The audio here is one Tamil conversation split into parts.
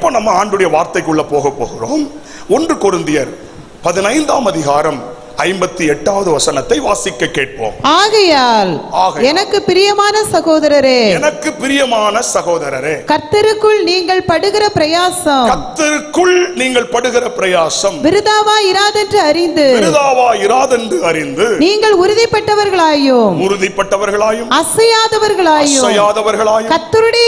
இப்போ நம்ம ஆண்டுடைய வார்த்தைக்குள்ள போகிறோம். 1 கொரிந்தியர் 15ஆம் அதிகாரம் 58வது வசனத்தை வாசிக்க கேட்போம். ஆகையால் எனக்கு பிரியமான சகோதரரே, எனக்கு பிரியமான சகோதரரே, கர்த்தருக்குள் நீங்கள் படுகிற பிரயாசம், கர்த்தருக்குள் நீங்கள் படுகிற பிரயாசம் விருதாவா இராதென்று அறிந்து நீங்கள் உறுதிப்பட்டவர்களாயும் அசையாதவர்களாயும் கர்த்தருடைய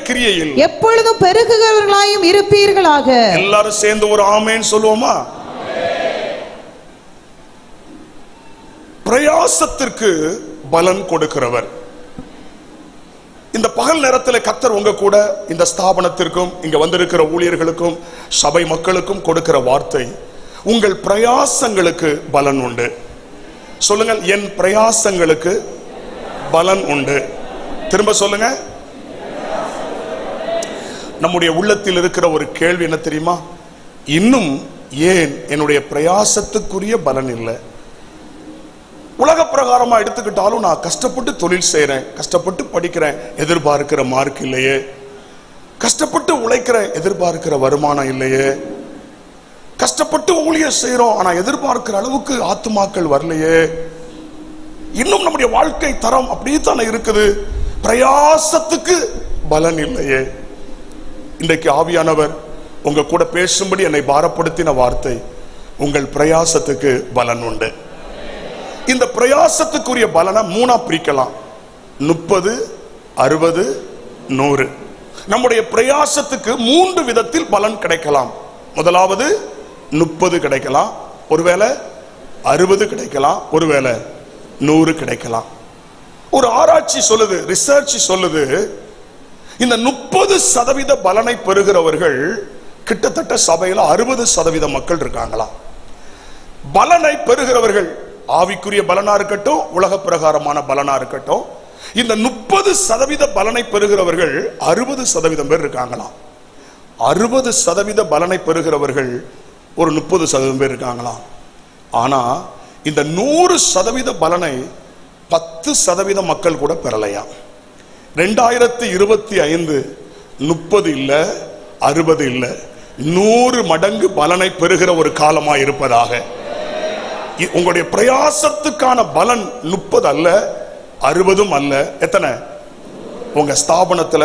கிரியையில் எப்பொழுதும் பெருகுகிறவர்களாயும் இருப்பீர்களாக. எல்லாரும் சேர்ந்து ஒரு ஆமென் சொல்லுவோமா? பிரயாசத்திற்கு பலன் கொடுக்கிறவர். இந்த பகல் நேரத்தில் கர்த்தர் உங்க கூட இந்த ஸ்தாபனத்திற்கும் இங்க வந்திருக்கிற ஊழியர்களுக்கும் சபை மக்களுக்கும் கொடுக்கிற வார்த்தை, உங்கள் பிரயாசங்களுக்கு பலன் உண்டு. சொல்லுங்கள், என் பிரயாசங்களுக்கு பலன் உண்டு. திரும்ப சொல்லுங்க. நம்முடைய உள்ளத்தில் இருக்கிற ஒரு கேள்வி என்ன தெரியுமா? இன்னும் ஏன் என்னுடைய பிரயாசத்துக்குரிய பலன் இல்லை? உலக பிரகாரமா எடுத்துக்கிட்டாலும் நான் கஷ்டப்பட்டு தொழில் செய்யறேன், கஷ்டப்பட்டு படிக்கிறேன், எதிர்பார்க்கிற மார்க் இல்லையே. கஷ்டப்பட்டு உழைக்கிறேன், எதிர்பார்க்கிற வருமானம் இல்லையே. கஷ்டப்பட்டு ஊழியர் செய்யறோம், ஆனா எதிர்பார்க்கிற அளவுக்கு ஆத்துமாக்கள் வரலையே. இன்னும் நம்முடைய வாழ்க்கை தரம் அப்படியே தானே இருக்குது, பிரயாசத்துக்கு பலன் இல்லையே. இன்றைக்கு ஆவியானவர் உங்க கூட பேசும்படி என்னை பாரப்படுத்தின வார்த்தை, உங்கள் பிரயாசத்துக்கு பலன் உண்டு. இந்த பிரயாசத்துக்குரிய பலனை 3ஆ பிரிக்கலாம். 30, 60, 100. நம்முடைய பிரயாசத்துக்கு 3 விதத்தில் பலன் கிடைக்கலாம். முதலாவது 30 கிடைக்கலாம், ஒருவேளை 60 கிடைக்கலாம், ஒருவேளை 100 கிடைக்கலாம். ஒரு ஆராய்ச்சி சொல்லுது, ரிசர்ச் சொல்லுது, இந்த 30% பலனை பெறுகிறவர்கள் கிட்டத்தட்ட சபையில 60% மக்கள் இருக்காங்களா. பலனை பெறுகிறவர்கள் ஆவிக்குரிய பலனா இருக்கட்டும், உலக பிரகாரமான பலனா இருக்கட்டும், இந்த 30% பலனை பெறுகிறவர்கள் 60% பேர் இருக்காங்களாம். 60% பலனை பெறுகிறவர்கள் ஒரு 30% பேர் இருக்காங்களாம். ஆனா இந்த 100% பலனை 10% மக்கள் கூட பெறலையா. 2025 30 இல்ல, 60 இல்ல, 100 மடங்கு பலனை பெறுகிற ஒரு காலமா இருப்பதாக. உங்களுடைய பிரயாசத்துக்கான பலன் 30 அல்ல, 60 அல்ல, எத்தனை? உங்க ஸ்தாபனத்துல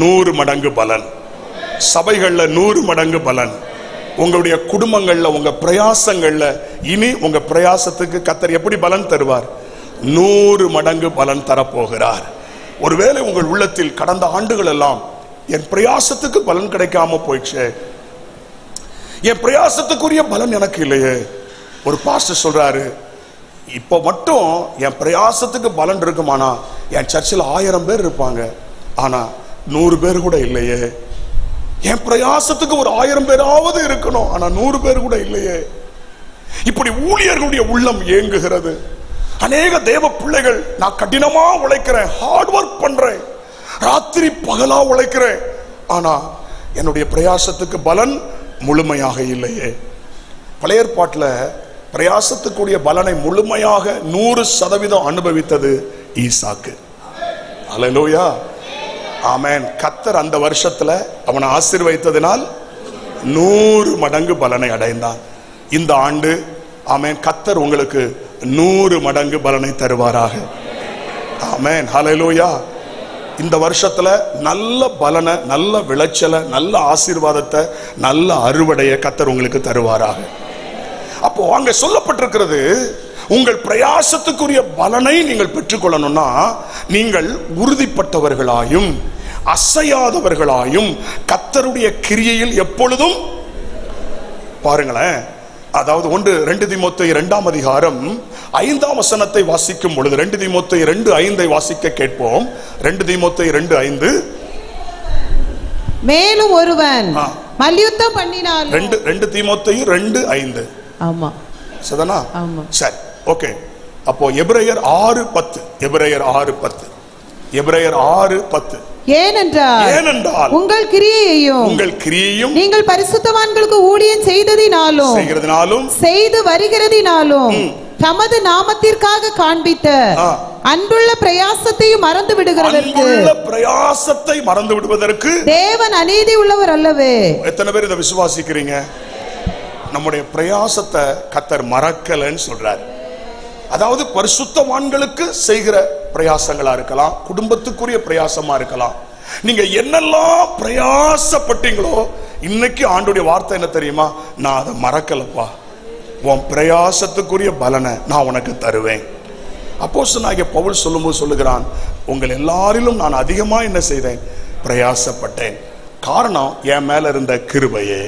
100 மடங்கு பலன், சபைகள்ல 100 மடங்கு பலன், உங்களுடைய குடும்பங்கள்ல, உங்க பிரயாசங்கள்ல. இனி உங்க பிரயாசத்துக்கு கர்த்தர் எப்படி பலன் தருவார்? 100 மடங்கு பலன் தரப்போகிறார். ஒருவேளை உங்கள் உள்ளத்தில் கடந்த ஆண்டுகள் எல்லாம் என் பிரயாசத்துக்கு பலன் கிடைக்காம போயிடுச்சு, என் பிரயாசத்துக்குரிய பலன் எனக்கு இல்லையே. ஒரு பாஸ்டர் சொல்றாரு, இப்போ மட்டும் என் பிரயாசத்துக்கு பலன் இருக்குமானா என் சர்ச்சில் 1000 பேர் இருப்பாங்க, ஆனா 100 பேர் கூட இல்லையே. என் பிரயாசத்துக்கு ஒரு 1000 பேராவது இருக்கணும், ஆனா 100 பேர் கூட இல்லையே. இப்படி ஊழியர்களுடைய உள்ளம் ஏங்குகிறது. அநேக தேவ பிள்ளைகள், நான் கடினமா உழைக்கிறேன், ஹார்ட் ஒர்க் பண்றேன், ராத்திரி பகலா உழைக்கிறேன், ஆனா என்னுடைய பிரயாசத்துக்கு பலன் முழுமையாக இல்லையே. பழைய ஏற்பாட்டில் பிரயாசத்துக்குரிய பலனை முழுமையாக 100% அனுபவித்தது ஈசாக்கு. அல்லேலூயா, ஆமென். கர்த்தர் அந்த வருஷத்துல அவனை ஆசீர்வதித்ததினால் 100 மடங்கு பலனை அடைந்தான். இந்த ஆண்டு ஆமென், கர்த்தர் உங்களுக்கு 100 மடங்கு பலனை தருவாராக. ஆமென், ஹல்லேலூயா. இந்த வருஷத்துல நல்ல பலனை, நல்ல விளைச்சலை, நல்ல ஆசீர்வாதத்தை, நல்ல அறுவடையை கர்த்தர் உங்களுக்கு தருவாராக. அப்போ அங்க சொல்லப்பட்டிருக்கிறது, உங்கள் பிரயாசத்துக்குரிய பலனை நீங்கள் பெற்றுக்கொள்ளணும்னா நீங்கள் உறுதிப்பட்டவர்களாயும் அசையாதவர்களாயும் கர்த்தருடைய கிரியையில் எப்பொழுதும். பாருங்களேன், அதாவது 2 தீமோத்தேயு 2ஆம் அதிகாரம் 5ஆம் வசனத்தை வாசிக்கும் பொழுது, 2 தீமோத்தேயு 2:5 வாசிக்க கேட்போம். 2 தீமோத்தேயு 2:5. மேலும் ஒருவன் மல்யுத்தம் பண்ணினான். 2 தீமோத்தேயு 2:5. ஆமா, சரிதானா? ஆமா, சரி, ஓகே. அப்போ எபிரேயர் 6:10, எபிரேயர் 6:10, எபிரேயர் 6:10. ஏனென்றால் உங்கள் கிரியையையும் நீங்கள் பரிசுத்தவான்களுக்கு ஊழியம் செய்து வருகிறதினாலும் தமது நாமத்திற்காக காண்பித்த அன்புள்ள பிரயாசத்தையும் மறந்து விடுகிறதற்கு, அன்புள்ள பிரயாசத்தை மறந்து விடுவதற்கு தேவன் அநீதி உள்ளவர் அல்லவே. எத்தனை பேர் இதை விசுவாசிக்கிறீங்க? நம்முடைய பிரயாசத்தை கர்த்தர் மறக்கலன்னு சொல்றார். அதாவது பரிசுத்தவான்களுக்கு செய்கிற பிரயாசங்களா இருக்கலாம், குடும்பத்துக்குரிய பிரயாசமா இருக்கலாம். நீங்க என்னெல்லாம் பிரயாசப்பட்டீங்களோ இன்னைக்கு ஆண்டோடைய வார்த்தை என்ன தெரியுமா? நான் அதை மறக்கலப்பா, உன் பிரயாசத்துக்குரிய பலனை நான் உனக்கு தருவேன். அப்போஸ்தலனாகிய பவுல் சொல்லும்போது சொல்லுகிறான், உங்கள் எல்லாரிலும் நான் அதிகமா என்ன செய்தேன்? பிரயாசப்பட்டேன். காரணம் என் மேல இருந்த கிருபையே.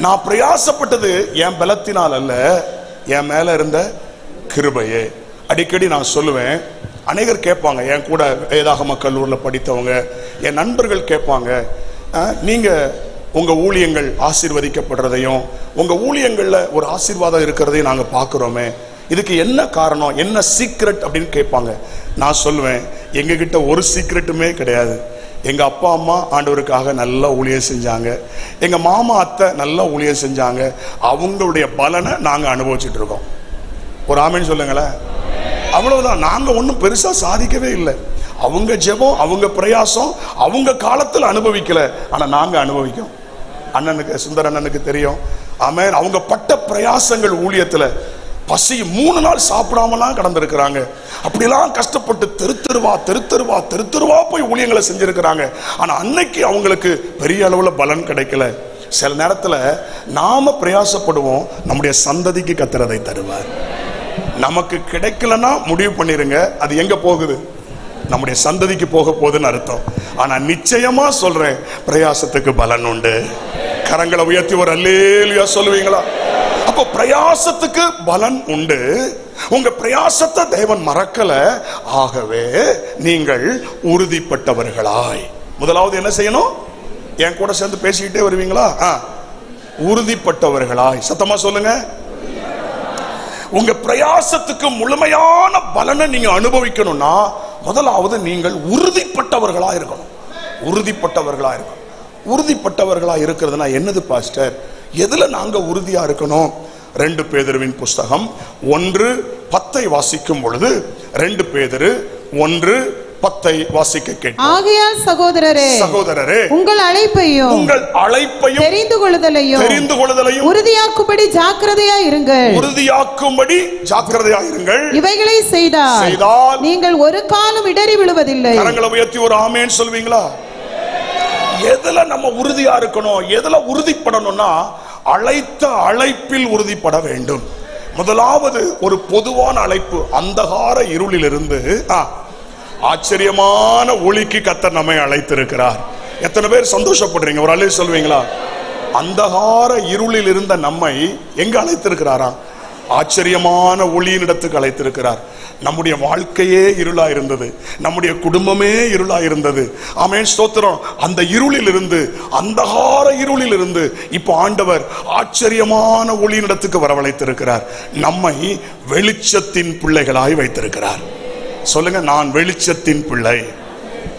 நான் பிரயாசப்பட்டது என் பலத்தினால் அல்ல, என் மேல இருந்த கிருபையே. அடிக்கடி நான் சொல்லுவேன், அநேகர் கேட்பாங்க, என் கூட வேதாகம கல்லூரியில் படித்தவங்க, என் நண்பர்கள் கேட்பாங்க, நீங்க உங்க ஊழியங்கள் ஆசீர்வதிக்கப்படுறதையும் உங்க ஊழியங்கள்ல ஒரு ஆசீர்வாதம் இருக்கிறதையும் நாங்க பார்க்கிறோமே, இதுக்கு என்ன காரணம், என்ன சீக்ரெட் அப்படின்னு கேட்பாங்க. நான் சொல்லுவேன், எங்க கிட்ட ஒரு சீக்ரெட்டுமே கிடையாது. எங்க அப்பா அம்மா ஆண்டவருக்காக நல்லா ஊழியம் செஞ்சாங்க, எங்க மாமா அத்தை நல்லா ஊழியம் செஞ்சாங்க, அவங்களுடைய பலனை நாங்க அனுபவிச்சுட்டு இருக்கோம். ஒரு ஆமேன்னு சொல்லுங்களேன். அவ்வளவுதான். நாங்க ஒன்றும் பெருசா சாதிக்கவே இல்லை. அவங்க ஜெபம், அவங்க பிரயாசம் அவங்க காலத்தில் அனுபவிக்கல, ஆனா நாங்க அனுபவிக்கோம். அண்ணனுக்கு, சுந்தர அண்ணனுக்கு தெரியும். ஆமென். அவங்க பட்ட பிரயாசங்கள் ஊழியத்துல பசி 3 நாள் சாப்பிடாமலாம் கடந்திருக்கிறாங்க. அப்படிலாம் கஷ்டப்பட்டு தெருத்தருவா போய் ஊழியங்களை செஞ்சிருக்கிறாங்க. ஆனா அன்னைக்கு அவங்களுக்கு பெரிய அளவுல பலன் கிடைக்கல. சில நேரத்துல நாம பிரயாசப்படுவோம், நம்முடைய சந்ததிக்கு கர்த்தர் தருவார். நமக்கு கிடைக்கலன்னா முடிவு பண்ணிருங்க, அது எங்க போகுது? நம்முடைய சந்ததிக்கு போக போகுதுன்னு அர்த்தம். ஆனா நிச்சயமா சொல்றேன், பிரயாசத்துக்கு பலன் உண்டு. கரங்களை உயர்த்தி ஒரு அல்லேலூயா சொல்லுவீங்களா? அப்போ பிரயாசத்துக்கு பலன் உண்டு. உங்க பிரயாசத்தை தேவன் மறக்கல. ஆகவே நீங்கள் உறுதிப்பட்டவர்களாய், முதலாவது என்ன செய்யணும்? என் கூட சேர்ந்து பேசிக்கிட்டே வருவீங்களா? உறுதிப்பட்டவர்களாய். சத்தமா சொல்லுங்க. உங்க பிரயாசத்துக்கு முழுமையான பலனை நீங்க அனுபவிக்கணும்னா முதலாவது நீங்கள் உறுதிப்பட்டவர்களா இருக்கணும். உறுதிப்பட்டவர்களா இருக்கணும். உறுதிப்பட்டவர்களா இருக்கிறதுனா என்னது பாஸ்டர்? எதுல நாங்க உறுதியா இருக்கணும்? 2 பேதுருவின் புஸ்தகம் 1:10 வாசிக்கும் பொழுது, 2 பேதுரு 1:10 வாசிக்க கேட்கிறோம். ஆகையால் சகோதரரே, உங்கள் அழைப்பையும் தெரிந்து கொள்ளுதலையும் உறுதியாக்கும்படி ஜாக்கிரதையா இருங்கள். இவைகளை செய்தால் நீங்கள் ஒரு காலம் இடறி விழுவதில்லை. கரங்களை உயர்த்தி ஒரு ஆமென் சொல்வீங்களா? எதுல நம்ம உறுதியா இருக்கணும்? எதுல உறுதிப்படணும்னா அழைத்த அழைப்பில் உறுதிப்பட வேண்டும். முதலாவது ஒரு பொதுவான அழைப்பு. அந்தகார இருளிலிருந்து ஆச்சரியமான ஒளிக்கு கர்த்தர் நம்மை அழைத்திருக்கிறார். எத்தனை பேர் சந்தோஷப்படுறீங்க? ஒரு அழைப்பு சொல்வீங்களா? அந்தகார இருளில் இருந்த நம்மை எங்க அழைத்திருக்கிறாரா? ஆச்சரியமான ஒளியின் இடத்துக்கு அழைத்திருக்கிறார். நம்முடைய வாழ்க்கையே இருளா இருந்தது, நம்முடைய குடும்பமே இருளா இருந்தது. ஆமென், ஸ்தோத்திரம். அந்த இருளில் இருந்து, அந்தகார இருளில் இருந்து இப்போ ஆண்டவர் ஆச்சரியமான ஒளியின் இடத்துக்கு வரவழைத்திருக்கிறார். நம்மை வெளிச்சத்தின் பிள்ளைகளாய் வைத்திருக்கிறார். சொல்லுங்க, நான் வெளிச்சத்தின் பிள்ளை.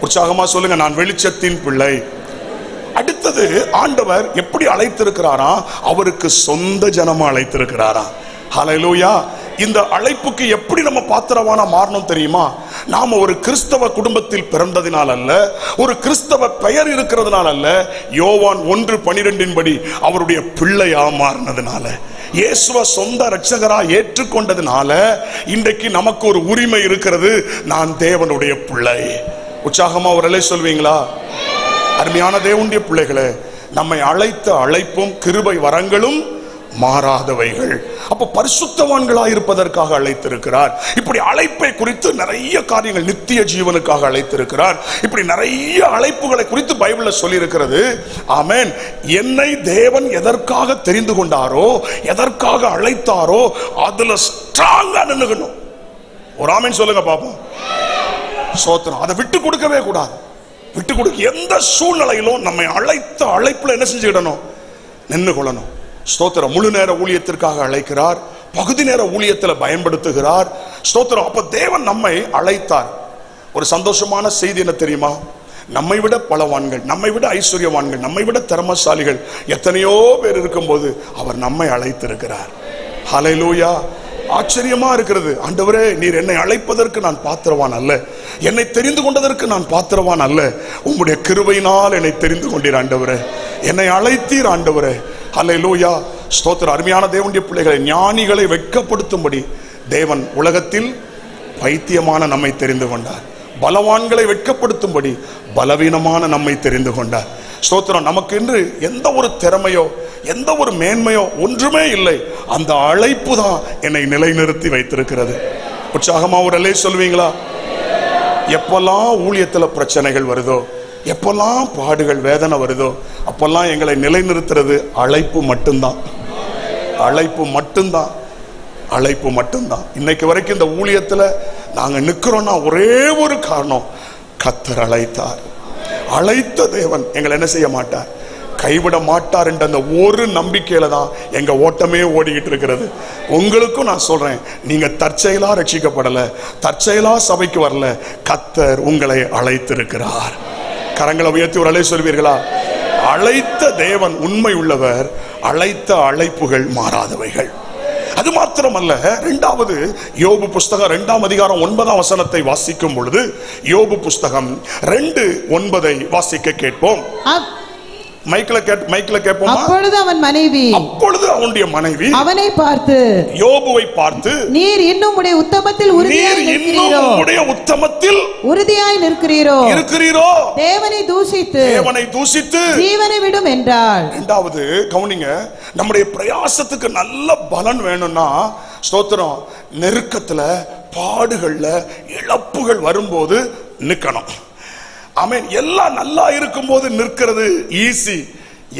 உற்சாகமா சொல்லுங்க, நான் வெளிச்சத்தின் பிள்ளை. அடுத்தது ஆண்டவர் எப்படி அழைத்திருக்கிறாரா? அவருக்கு சொந்த ஜனமா அழைத்திருக்கிறாரா? ஹல்லேலூயா. இந்த அழைப்புக்கு எப்படி நம்ம பாத்திரவானா மாறணும் தெரியுமா? நாம ஒரு கிறிஸ்தவ குடும்பத்தில் பிறந்ததினால் அல்ல, ஒரு கிறிஸ்தவ பெயர் இருக்கிறதுனால அல்ல, யோவான் 1:12 படி அவருடைய பிள்ளையா மாறினதுனால, இயேசுவை சொந்த இரட்சகரா ஏற்றுக்கொண்டதுனால இன்றைக்கு நமக்கு ஒரு உரிமை இருக்கிறது. நான் தேவனுடைய பிள்ளை. உற்சாகமா ஒரு அலை சொல்வீங்களா? அருமையான தேவனுடைய பிள்ளைகளே, நம்மை அழைத்த அழைப்பும் கிருபை வரங்களும் மாறாதவைகள். அப்ப பரிசுத்தவான்களாக இருப்பதற்காக அழைத்திருக்கிறார். இப்படி அழைப்பை குறித்து நிறைய காரியங்கள், நித்திய ஜீவனுக்காக அழைத்திருக்கிறார். இப்படி நிறைய அழைப்புகளை குறித்து பைபிள்ல சொல்லி இருக்கிறது. ஆமென். என்னை தேவன் எதற்காக தெரிந்து கொண்டாரோ, எதற்காக அழைத்தாரோ, அதுல ஸ்ட்ராங்கா நின்னுக்கணும். ஒரு ஆமென் சொல்லுங்க பாப்போம். சோத்திரம். அதை விட்டு கொடுக்கவே கூடாது. விட்டு கொடுக்க எந்த சூழ்நிலையிலும் நம்மை அழைத்த அழைப்புல என்ன செஞ்சுக்கிடணும்? நின்று கொள்ளணும். ஸ்தோத்திரம். முழு நேர ஊழியத்திற்காக அழைக்கிறார், பகுதி நேர ஊழியத்தில் பயன்படுத்துகிறார். ஸ்தோத்திரம். அப்ப தேவன் நம்மை அழைத்தார். ஒரு சந்தோஷமான செய்தி என்ன தெரியுமா? நம்மை விட பலவான்கள், நம்மை விட ஐஸ்வர்யவான்கள், நம்மை விட திறமசாலிகள் எத்தனையோ பேர் இருக்கும்போது அவர் நம்மை அழைத்திருக்கிறார். ஹல்லேலூயா. ஆச்சரியமா இருக்கிறது. ஆண்டவரே, நீர் என்னை அழைப்பதற்கு நான் பாத்திரவான் அல்ல, என்னை தெரிந்து கொண்டதற்கு நான் பாத்திரவான் அல்ல. உம்முடைய கிருபையினால் என்னை தெரிந்து கொண்டீர் ஆண்டவரே, என்னை அழைத்தீர் ஆண்டவரே. அல்லேலூயா, ஸ்தோத்திரம். அருமையான தேவனுடைய பிள்ளைகளை, ஞானிகளை வெட்கப்படுத்தும்படி தேவன் உலகத்தில் பைத்தியமான நம்மை தெரிந்து கொண்டார். பலவான்களை வெட்கப்படுத்தும்படி பலவீனமான நம்மை தெரிந்து கொண்டார். ஸ்தோத்திரம். நமக்கு இன்று எந்த ஒரு திறமையோ எந்த ஒரு மேன்மையோ ஒன்றுமே இல்லை. அந்த அழைப்பு தான் என்னை நிலைநிறுத்தி வைத்திருக்கிறது. உற்சாகமா ஒரு அல்லே சொல்வீங்களா? எப்பெல்லாம் ஊழியத்தில் பிரச்சனைகள் வருதோ, எப்பெல்லாம் பாடுகள் வேதனை வருதோ, அப்பெல்லாம் எங்களை நிலைநிறுத்துறது அழைப்பு மட்டும்தான். அழைப்பு மட்டும்தான். அழைப்பு மட்டும்தான். இன்னைக்கு வரைக்கும் இந்த ஊழியத்துல நாங்க நிக்கிறோம்னா ஒரே ஒரு காரணம், கர்த்தர் அழைத்தார். அழைத்த தேவன் எங்களை என்ன செய்ய மாட்டார், கைவிட மாட்டார் என்ற அந்த ஒரு நம்பிக்கையில தான் எங்க ஓட்டமே ஓடிக்கிட்டு இருக்கிறது. உங்களுக்கும் நான் சொல்றேன், நீங்க தற்செயலா ரட்சிக்கப்படல, தற்செயலா சபைக்கு வரல, கர்த்தர் உங்களை அழைத்திருக்கிறார். கரங்களை உயர்த்தி ஒரு அலை சொல்வீர்களா? அழைத்த தேவன் உண்மை உள்ளவர், அழைத்த அழைப்புகள் மாறாதவைகள். அது மாத்திரமல்ல, இரண்டாவது யோபு புஸ்தகம் 2ஆம் அதிகாரம் 9ஆம் வசனத்தை வாசிக்கும் பொழுது, யோபு புஸ்தகம் 2:9 வாசிக்க கேட்போம். மைக்ல கேட்போம். அப்பொழுது அவனுடைய மனைவி அவனை பார்த்து, யோபுவை பார்த்து, நீர் இன்னும் உடைய உத்தமத்தில் உறுதியாய் நிற்கிறீரோ, தேவனை தூஷித்து ஜீவனை விடும் என்றாள். இரண்டாவது கவனிங்க, நம்முடைய பிரயாசத்துக்கு நல்ல பலன் வேணும்னா, ஸ்தோத்திரம், நெருக்கத்துல பாடுகள்ல இழப்புகள் வரும்போது நிக்கணும். ஆமென். எல்லாம் நல்லா இருக்கும் போது நிற்கிறது ஈஸி,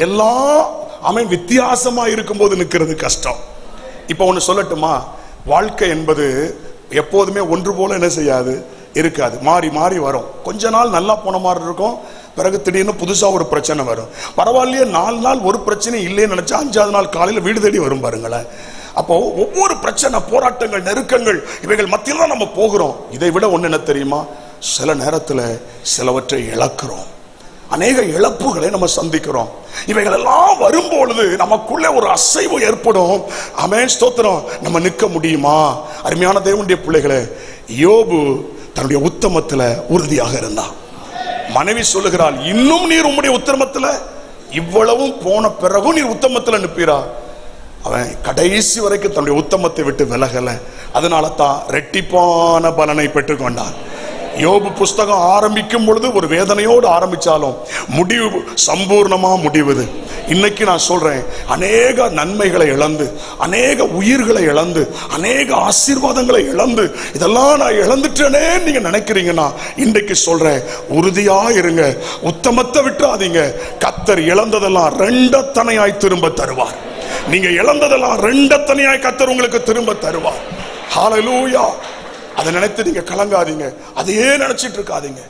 எல்லாம் வித்தியாசமா இருக்கும் போது நிற்கிறது கஷ்டம். இப்ப ஒண்ணு சொல்லட்டுமா, வாழ்க்கை என்பது எப்போதுமே ஒன்று போல என்ன செய்யாது, இருக்காது. மாறி மாறி வரும். கொஞ்ச நாள் நல்லா போன மாதிரி இருக்கும், பிறகு திடீர்னு புதுசா ஒரு பிரச்சனை வரும். பரவாயில்லையே, 4 நாள் ஒரு பிரச்சனை இல்லைன்னு நினைச்சா 5ஆவது நாள் காலையில வீடு தேடி வரும் பாருங்களேன். அப்போ ஒவ்வொரு பிரச்சனை, போராட்டங்கள், நெருக்கங்கள், இவைகள் மத்தியில தான் நம்ம போகிறோம். இதை விட ஒண்ணு என்ன தெரியுமா, சில நேரத்தில் சிலவற்றை இழக்கிறோம், அநேக இழப்புகளை நம்ம சந்திக்கிறோம். இவைகள் எல்லாம் வரும்பொழுது நமக்குள்ளே ஒரு அசைவு ஏற்படும். ஆமென், ஸ்தோத்திரம். நம்ம நிற்க முடியுமா? அருமையான தேவனுடைய பிள்ளைகளே, யோபு தன்னுடைய உத்தமத்துல உறுதியாக இருந்தான். மனைவி சொல்லுகிறாள், இன்னும் நீர் உம்முடைய உத்தமத்துல, இவ்வளவும் போன பிறகும் நீர் உத்தமத்துல நிற்பீரா? அவன் கடைசி வரைக்கும் தன்னுடைய உத்தமத்தை விட்டு விலகல. அதனால தான் ரெட்டிப்பான பலனை பெற்றுக்கொண்டான். யோபு புஸ்தகம் ஆரம்பிக்கும் பொழுது ஒரு வேதனையோடு ஆரம்பிச்சாலும் முடிவு சம்பூர்ணமா முடிவுது. இன்னைக்கு நான் சொல்றேன், அநேக நன்மைகளை இழந்து, அநேக உயிர்களை இழந்து, அநேக ஆசீர்வாதங்களை இழந்து, இதெல்லாம் நான் இழந்துட்டேனே நீங்க நினைக்கிறீங்கன்னா, இன்றைக்கு சொல்றேன், உறுதியா இருங்க, உத்தமத்தை விட்டுறாதீங்க. கர்த்தர் இழந்ததெல்லாம் 2 தனையாய் திரும்ப தருவார். நீங்க இழந்ததெல்லாம் 2 தனையாய் கர்த்தர் உங்களுக்கு திரும்ப தருவார். ஹல்லேலூயா. அதை நினைத்து நீங்க கலங்காதீங்க, அதையே நினைச்சிட்டு இருக்காதீங்க.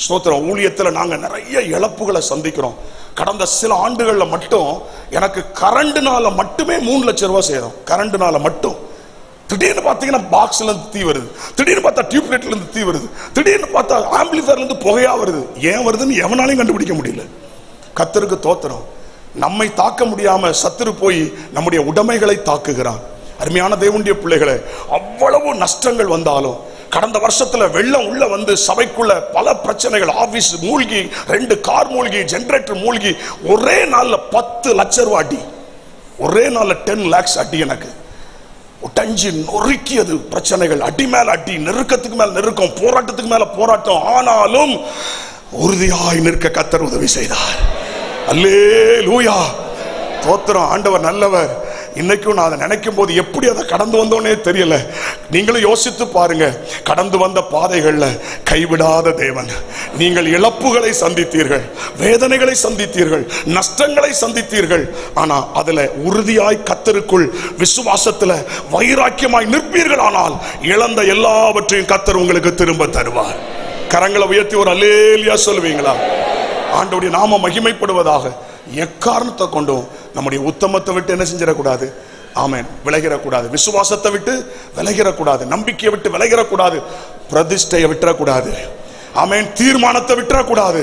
ஸ்தோத்திரம். ஊழியத்துல நாங்க நிறைய இழப்புகளை சந்திக்கிறோம். கடந்த சில ஆண்டுகள்ல மட்டும் எனக்கு கரண்ட்னால மட்டுமே 3 லட்சம் ரூபாய் சேரும். கரண்ட்னால மட்டும். திடீர்னு பாத்தீங்கன்னா பாக்ஸ்ல இருந்து தீ வருது, திடீர்னு பார்த்தா டியூப்லைட்ல இருந்து தீ வருது, திடீர்னு பார்த்தா ஆம்பிளிஃபயர்ல இருந்து புகையா வருது. ஏன் வருதுன்னு எவனாலையும் கண்டுபிடிக்க முடியல. கர்த்தருக்கு தோத்திரம். நம்மை தாக்க முடியாம சத்துரு போய் நம்முடைய உடைமைகளை தாக்குகிறான். அருமையான தேவனுடைய பிள்ளைகளே, அவ்வளவு நஷ்டங்கள் வந்தாலும், கடந்த வருஷத்துல வெள்ளம் உள்ள வந்து சபைக்குள்ள பல பிரச்சனைகள், ஆபீஸ் மூழ்கி, 2 கார் மூழ்கி, ஜெனரேட்டர் மூழ்கி, ஒரே நாள்ல 10 லட்சம் ரூபாய் அடி, ஒரே நாள்ல 10 lakhs அடி. எனக்கு ஒட்டஞ்சி நொறுக்கியது பிரச்சனைகள், அடி மேல அடி, நெருக்கத்துக்கு மேல நெருக்கம், போராட்டத்துக்கு மேல போராட்டம். ஆனாலும் உறுதியாய் நிற்க கர்த்தர் உதவி செய்தார். அல்லேலூயா. தோத்திரம். ஆண்டவர் நல்லவர். இன்னைக்கும் நான் அதை நினைக்கும் போது எப்படி அதை கடந்து வந்தோன்னே தெரியல. நீங்களும் யோசித்து பாருங்க. கடந்து வந்த பாதைகள்ல கைவிடாத தேவன். நீங்கள் இழப்புகளை சந்தித்தீர்கள், வேதனைகளை சந்தித்தீர்கள், நஷ்டங்களை சந்தித்தீர்கள். ஆனா அதுல உறுதியாய் கர்த்தருக்குள் விசுவாசத்துல வைராக்கியமாய் நிற்பீர்கள். ஆனால் இழந்த எல்லாவற்றையும் கர்த்தர் உங்களுக்கு திரும்ப தருவார். கரங்களை உயர்த்தி ஒரு அல்லேலூயா சொல்லுவீங்களா? ஆண்டவருடைய நாமம் மகிமைப்படுவதாக. எக்காரணத்தை கொண்டும் நம்முடைய உத்தமத்தை விட்டு என்ன செஞ்சிடக்கூடாது, ஆமென், விலகிடக்கூடாது. விசுவாசத்தை விட்டு விலகிடக்கூடாது, நம்பிக்கையை விட்டு விலகிடக்கூடாது, பிரதிஷ்டையை விட்டுறக்கூடாது, ஆமென், தீர்மானத்தை விட்டுறக்கூடாது.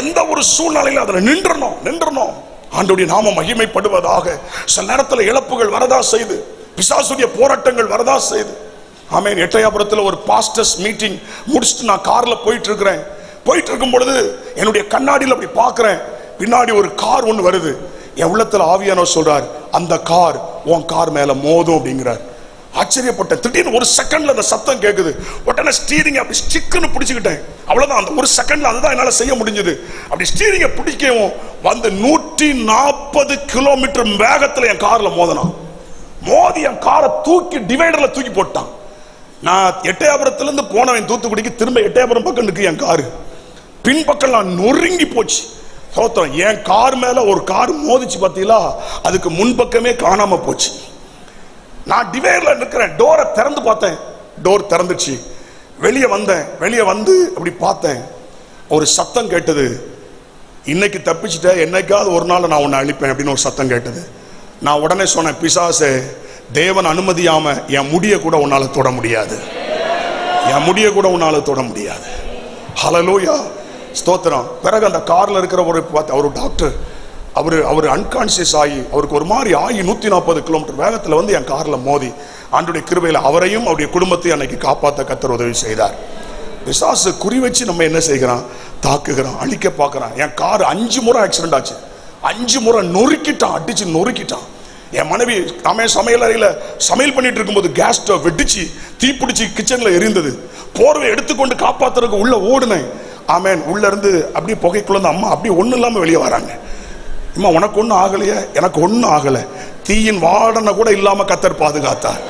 எந்த ஒரு சூழ்நிலையில அதுல நின்றணும். ஆண்டவருடைய நாமம் மகிமைப்படுவதாக. சில நேரத்தில் இழப்புகள் வரதா செய்து, பிசாசுடைய போராட்டங்கள் வரதா செய்து. ஆமென். எட்டயாபுரத்தில் ஒரு பாஸ்டர்ஸ் மீட்டிங் முடிச்சுட்டு நான் கார்ல போயிட்டு இருக்கிறேன். போயிட்டு இருக்கும் பொழுது என்னுடைய கண்ணாடியில் அப்படி பார்க்கிறேன், பின்னாடி ஒரு கார் ஒன்று வருது. என் உள்ளத்துல ஆவியானவர் சொல்றார், அந்த கார் உன் கார் மேல மோதும் அப்படிங்கிறார். ஆச்சரியப்பட்டேன். திடீர்னு ஒரு செகண்ட்ல அந்த சத்தம் கேட்குது. உடனே ஸ்டீரிங் அப்படி ஸ்டிக்குன்னு பிடிச்சுக்கிட்டேன். அவ்வளவுதான், அந்த ஒரு செகண்ட்ல அதுதான் என்னால செய்ய முடிஞ்சது. அப்படி ஸ்டீரிங்கை பிடிக்கவும் வந்து 140 கிலோமீட்டர் வேகத்துல என் கார்ல மோதி என் காரை தூக்கி டிவைடர்ல தூக்கி போட்டான். நான் எட்டயபுரத்துல இருந்து போனவன் தூத்துக்குடிக்கு, திரும்ப எட்டயபுரம் பக்கம் இருக்கு என் காரு. பின்பக்கம் நான் நொறுங்கி போச்சு. என் கார் மேல ஒரு கார் மோதிச்சு பார்த்தீங்களா, அதுக்கு முன்பக்கமே காணாம போச்சு. நான் டிவைடர்ல நிற்கிறேன், டோரை திறந்து பார்த்தேன், டோர் திறந்துச்சு. வெளியே வந்து அப்படி பார்த்தேன், ஒரு சத்தம் கேட்டது, இன்னைக்கு தப்பிச்சுட்ட, என்னைக்காவது ஒரு நாள் நான் உன்னை அழிப்பேன் அப்படின்னு ஒரு சத்தம் கேட்டது. நான் உடனே சொன்னேன், பிசாசே, தேவன் அனுமதியாம என் முடிய கூட உன்னால தொட முடியாது, என் முடிய கூட உன்னால தொட முடியாது. ஹல்லேலூயா, ஸ்தோத்திரம். பிறகு அந்த கார்ல இருக்கிற ஒரு டாக்டர், அவர் அன்கான்சியஸ் ஆகி, அவருக்கு ஒரு மாதிரி ஆகி 140 கிலோமீட்டர் வேகத்தில் வந்து என் கார்ல மோதி, ஆண்டுடைய கிருபையில் அவரையும் அவருடைய குடும்பத்தையும் அன்னைக்கு காப்பாற்ற கர்த்தர் உதவி செய்தார். பிசாசு குறி வச்சு நம்ம என்ன செய்கிறான், தாக்குகிறான், அழிக்க பார்க்கறான். என் கார் 5 முறை ஆக்சிடென்ட் ஆச்சு, 5 முறை நொறுக்கிட்டான், அடிச்சு நொறுக்கிட்டான். என் மனைவி சமையல் அறையில சமையல் பண்ணிட்டு இருக்கும்போது கேஸ் ஸ்டவ் வெடிச்சு தீப்பிடிச்சு கிச்சன்ல எரிந்தது. போர்வை எடுத்துக்கொண்டு காப்பாத்துறதுக்கு உள்ள ஓடுனேன். ஆமேன். உள்ள இருந்து அப்படியே புகைக்குள்ள அம்மா அப்படியே ஒண்ணு இல்லாம வெளியே வராங்க. அம்மா, உனக்கு ஒன்றும் ஆகலையே? எனக்கு ஒன்றும் ஆகலை. தீயின் வாடனை கூட இல்லாம கர்த்தர் பாதுகாத்தார்.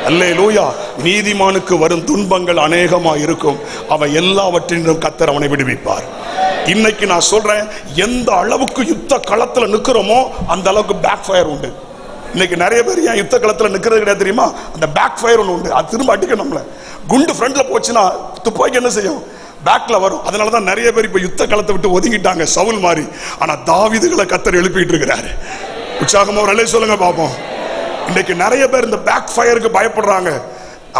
அல்லேலூயா. நீதிமானுக்கு வரும் துன்பங்கள் அநேகமா இருக்கும், அவ எல்லாவற்றிலும் கர்த்தர் அவனை விடுவிப்பார். இன்னைக்கு நான் சொல்றேன், எந்த அளவுக்கு யுத்த களத்துல நிக்கிறோமோ அந்த அளவுக்கு பேக் ஃபயர் உண்டு. இன்னைக்கு நிறைய பேர் ஏன் யுத்த களத்துல நிக்கிறது கிடையாது தெரியுமா? அந்த பேக் ஃபயர் ஒன்று உண்டு, அது திரும்ப அடிக்கணும்ல. குண்டு ஃப்ரண்ட்ல போச்சுன்னா துப்பாக்கி என்ன செய்யும், பேக்ல வரும். அதனாலதான் நிறைய பேர் இப்ப யுத்த களத்தை விட்டு ஒதுங்கிட்டாங்க, சவுல் மாதிரி. ஆனா தாவீதுகளை கர்த்தர் எழுப்பிட்டு இருக்கிறாரு. உற்சாகமா ஒரு அல்லேலூயா சொல்லுங்க பாப்போம். இன்னைக்கு நிறைய பேர் இந்த பேக் ஃபயருக்கு பயப்படுறாங்க.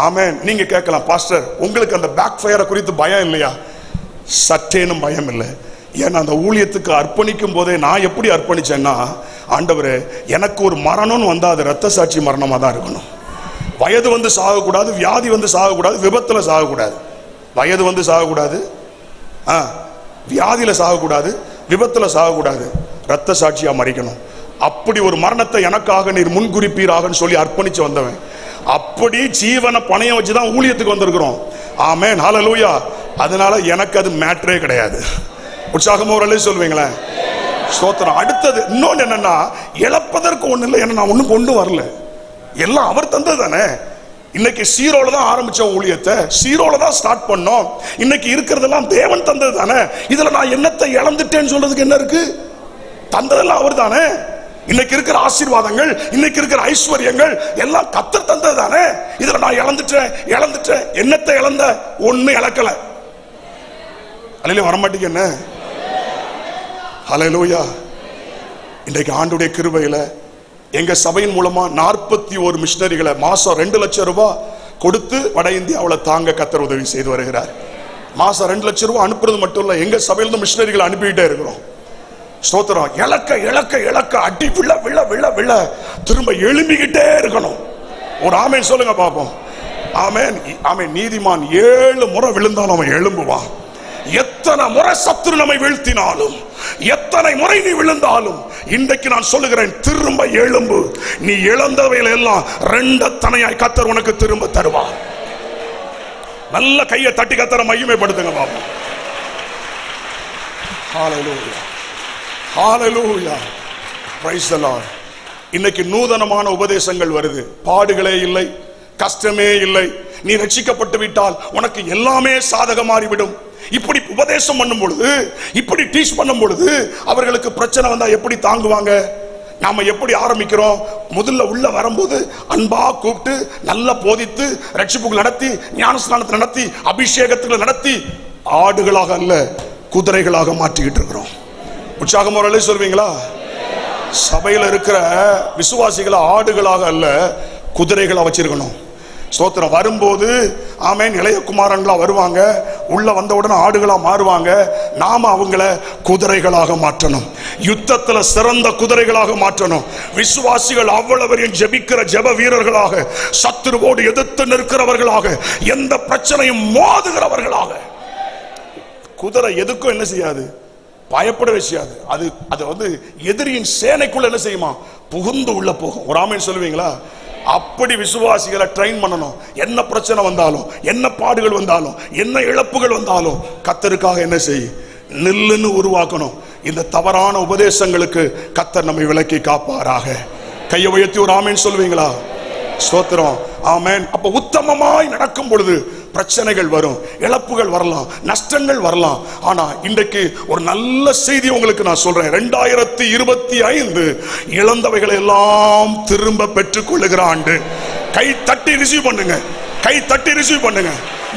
ஆமென். நீங்க கேட்கலாம், பாஸ்டர், உங்களுக்கு அந்த பேக் ஃபயரை குறித்து பயம் இல்லையா? சற்றேனும் பயம் இல்லை. ஏன்னா அந்த ஊழியத்துக்கு அர்ப்பணிக்கும் போதே நான் எப்படி அர்ப்பணிச்சேன்னா, ஆண்டவரே, எனக்கு ஒரு மரணம்னு வந்தா அது ரத்த சாட்சி மரணமா தான் இருக்கணும். வயது வந்து சாகக்கூடாது, வியாதி வந்து சாகக்கூடாது, விபத்துல சாகக்கூடாது. வயது வந்து சாகக்கூடாது, வியாதியில சாகக்கூடாது, விபத்துல சாகக்கூடாது, ரத்த சாட்சியா மறிக்கணும். அப்படி ஒரு மரணத்தை எனக்காக நீர் முன்குறிப்பீராக சொல்லி அர்ப்பணிச்சு வந்தவன். அப்படி ஜீவனை பணையம் வச்சுதான் ஊழியத்துக்கு வந்திருக்கிறோம். ஆமென். ஹல்லேலூயா. அதனால எனக்கு அது மேட்டரே கிடையாது. உற்சாகமா ஒரு அல்லேலூயா சொல்வீங்களேன். ஸ்தோத்திரம். அடுத்தது இன்னொன்னு என்னன்னா, இழப்பதற்கு ஒண்ணு இல்லை. ஏன்னா நான் ஒண்ணும் கொண்டு வரல, எல்லாம் அவர் தந்தது தானே. இன்னைக்கு சீரோல தான் ஆரம்பிச்ச ஊழியத்தை, சீரோல தான் ஸ்டார்ட் பண்ணோம். இன்னைக்கு இருக்கிறதெல்லாம் தேவன் தந்தது தானே. இதுல நான் என்னத்தை இழந்துட்டேன்னு சொல்றதுக்கு என்ன இருக்கு? தந்ததெல்லாம் அவர் தானே. இன்னைக்கு இருக்கிற ஆசீர்வாதங்கள், இன்னைக்கு இருக்கிற ஐஸ்வர்யங்கள் எல்லாம் கர்த்தர் தந்தது தானே. இதுல நான் இழந்துட்டேன். என்னத்தை இழந்த? ஒண்ணு இழக்கல. அல்லேலூயா. வரமாட்டீங்க என்ன? ஹல்லேலூயா. இன்றைக்கு ஆண்டுடைய கிருபையில எங்க சபையின் மூலமா 41 மிஷனரிகளை மாசம் 2 லட்சம் ரூபாய் கொடுத்து வட இந்தியாவில் தாங்க கர்த்தர் உதவி செய்து வருகிறார். மாசம் 2 லட்சம் ரூபாய் அனுப்புறது மட்டும் இல்ல, எங்க சபையிலிருந்து மிஷனரிகளை அனுப்பிக்கிட்டே இருக்கிறோம். ஸ்தோத்திரம். இலக்க அடி விழ திரும்ப எழும்பிக்கிட்டே இருக்கணும். ஒரு ஆமேன் சொல்லுங்க பாப்போம். ஆமேன். ஆமேன். நீதிமான் 7 முறை விழுந்தாலும் அவன் எழும்புவான். எத்தனை முறை சத்துரு நம்மை வீழ்த்தினாலும், எத்தனை முறை நீ விழுந்தாலும், இன்றைக்கு நான் சொல்லுகிறேன், திரும்ப எழும்பு. நீ இழந்தவையில எல்லாம் 2 தனையாய் கர்த்தர் உனக்கு திரும்ப தருவார். நல்ல கையை தட்டி கர்த்தரை மகிமைப்படுத்துங்க பாப்போம். Hallelujah. Hallelujah. Praise the Lord. இன்னைக்கு நூதனமான உபதேசங்கள் வருது. பாடுகளே இல்லை, கஷ்டமே இல்லை, நீ ரட்சிக்கப்பட்டு விட்டால் உனக்கு எல்லாமே சாதக மாறிவிடும். இப்படி உபதேசம் பண்ணும் பொழுது, இப்படி டீச் பண்ணும் பொழுது அவர்களுக்கு பிரச்சனை வந்தா எப்படி தாங்குவாங்க? நாம எப்படி ஆரம்பிக்கிறோம்? முதல்ல உள்ள வரும்போது அன்பா கூப்பிட்டு நல்லா போதித்து ரட்சிப்புகள் நடத்தி ஞானஸ்நானத்தை நடத்தி அபிஷேகத்துகளை நடத்தி ஆடுகளாக அல்ல குதிரைகளாக மாற்றிக்கிட்டு இருக்கிறோம். உற்சாகம் ஒரு சொல்வீங்களா? சபையில இருக்கிற விசுவாசிகளை ஆடுகளாக அல்ல குதிரைகளா வச்சிருக்கணும். ஸ்தோத்திரம். வரும்போது ஆமென் இளையகுமாரன்களா வருவாங்க, உள்ள வந்த உடனே ஆடுகளா மாறுவாங்க. நாம அவங்கள குதிரைகளாக மாற்றணும், யுத்தத்துல சிறந்த குதிரைகளாக மாற்றணும். விசுவாசிகள் அவ்வளவரையும் ஜெபிக்கிற ஜெப வீரர்களாக, சத்துருவோடு எதிர்த்து நிற்கிறவர்களாக, எந்த பிரச்சனையும் மோதுகிறவர்களாக. குதிரை எதுக்கும் என்ன செய்யாது, பயப்படவே செய்யாது. அது எதிரியின் சேனைக்குள்ள என்ன செய்யுமா, புகுந்து உள்ள போகும். ஒரு ஆமென் சொல்லுவீங்களா? அப்படி விசுவாசிகளை ட்ரெயின் பண்ணணும். என்ன பிரச்சனை வந்தாலும், என்ன பாடுகள் வந்தாலும், என்ன இழப்புகள் வந்தாலும் கர்த்தருக்காக என்ன செய்ய, நில்லுன்னு உருவாக்கணும். இந்த தவறான உபதேசங்களுக்கு கர்த்தர் நம்மை விலக்கி காப்பாராக. கையை உயர்த்தி ஒரு ஆமென் சொல்லுவீங்களா? ஸ்தோத்திரம். ஆமென். அப்ப உத்தமமாய் நடக்கும் பொழுது பிரச்சனைகள் வரும், இழப்புகள் வரலாம், நஷ்டங்கள் வரலாம். ஆனா இன்றைக்கு ஒரு நல்ல செய்தி உங்களுக்கு நான் சொல்றேன். 2025 இழந்தவைகளை எல்லாம் திரும்ப பெற்றுக் கொள்ளுகிற ஆண்டு. கை தட்டி ரிசீவ் பண்ணுங்க, கை தட்டி ரிசீவ் பண்ணுங்க.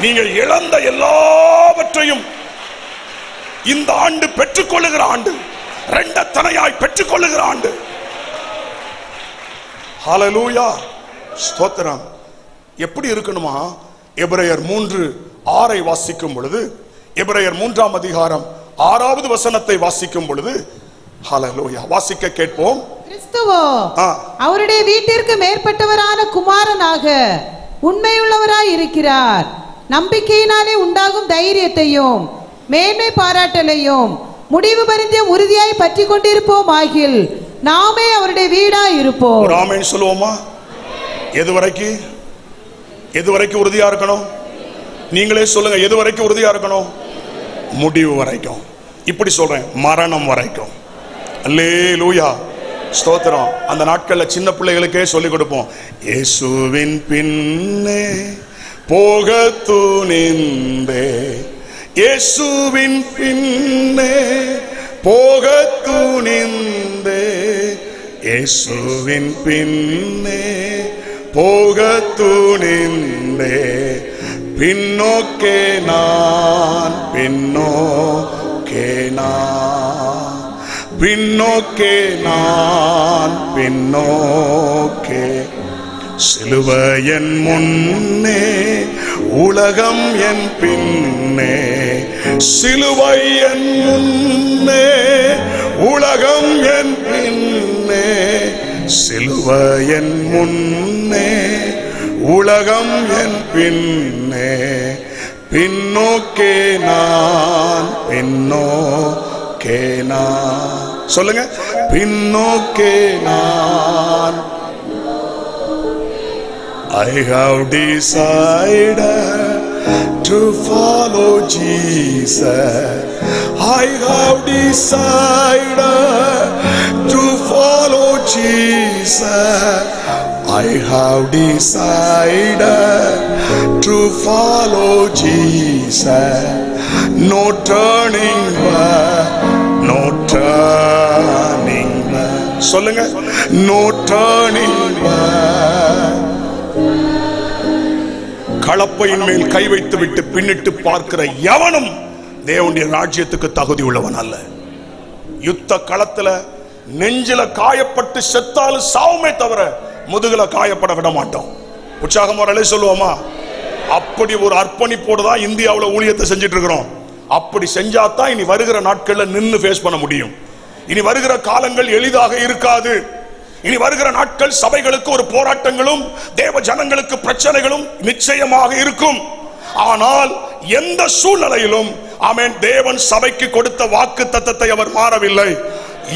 நீங்க இழந்த எல்லாவற்றையும் இந்த ஆண்டு பெற்றுக் கொள்ளுகிற ஆண்டு, இரண்டத்தனையாய் பெற்றுக் கொள்ளுகிற ஆண்டு. ஹல்லேலூயா, ஸ்தோத்திரம். எப்படி இருக்கணுமா? எபிரேயர் 3:6 வாசிக்கும் பொழுது, எபிரேயர் 3ஆம் அதிகாரம் 6வது வசனத்தை வாசிக்கும் பொழுது, ஹல்லேலூயா, வாசிக்க கேட்போம். கிறிஸ்துவோ அவருடைய வீட்டிற்கு மேற்பட்டவரான குமாரனாக உண்மையுள்ளவராய் இருக்கிறார். நம்பிக்கையினாலே உண்டாகும் தைரியத்தையும் மேன்மை பாராட்டலையும் முடிவு பரிந்தும் உறுதியாய் பற்றி கொண்டிருப்போம் ஆகில் நாமே அவருடைய வீடாய் இருப்போம். ஆமென் சொல்லுவோமா? எது வரைக்கும் உறுதியா இருக்கணும்? நீங்களே சொல்லுங்க, எது வரைக்கும் உறுதியா இருக்கணும்? முடிவு வரைக்கும். இப்படி சொல்றேன், மரணம் வரைக்கும். அல்லேலூயா, ஸ்தோத்திரம். அந்த நாட்கள்ல சின்ன பிள்ளைகளுக்கே சொல்லிக் கொடுப்போம். இயேசுவின் பின்னே போக துணிந்தே, இயேசுவின் பின்னே போக துணிந்தே, இயேசுவின் பின்னே போக துணிந்தே, பின்னோக்கே நான், பின்னோக்கே நான், பின்னோக்கே நான், பின்னோக்கே. சிலுவையன் முன்னே உலகம் என் பின்னே, சிலுவையன் முன்னே உலகம் என் பின்னே, சிலுவையன் முன்னே உலகம் என் பின்னே, பின்னோக்கே நான், பின்னோக்கே நான். சொல்லுங்க, பின்னோக்கே நான். I have decided to follow Jesus. I have decided to follow Jesus. I have decided to follow Jesus. No turning back, no turning back. சொல்லுங்க, no turning back. களப்பையின் மேல் கை வைத்து விட்டு பின்னிட்டு பார்க்கிற எவனும் தேவனுடைய ராஜ்யத்துக்கு தகுதி உள்ளவன் அல்ல. யுத்த களத்துல நெஞ்சில காயப்பட்டு செத்தாலும் சாவுமே தவிர முதுகுல காயப்பட விட மாட்டோம். உற்சாகம் வரலே சொல்லுவோமா? அப்படி ஒரு அர்ப்பணிப்போடு தான் இந்தியாவில் ஊழியத்தை செஞ்சிட்டு இருக்கிறோம். அப்படி செஞ்சாதான் இனி வருகிற நாட்கள்ல நின்று ஃபேஸ் பண்ண முடியும். இனி வருகிற காலங்கள் எளிதாக இருக்காது. இனி வருகிற நாட்கள் சபைகளுக்கு ஒரு போராட்டங்களும் தேவ ஜனங்களுக்கு பிரச்சனைகளும் நிச்சயமாக இருக்கும். ஆனால் எந்த சூழ்நிலையிலும் ஆமென், தேவன் சபைக்கு கொடுத்த வாக்கு தத்தத்தை அவர் மாறவில்லை.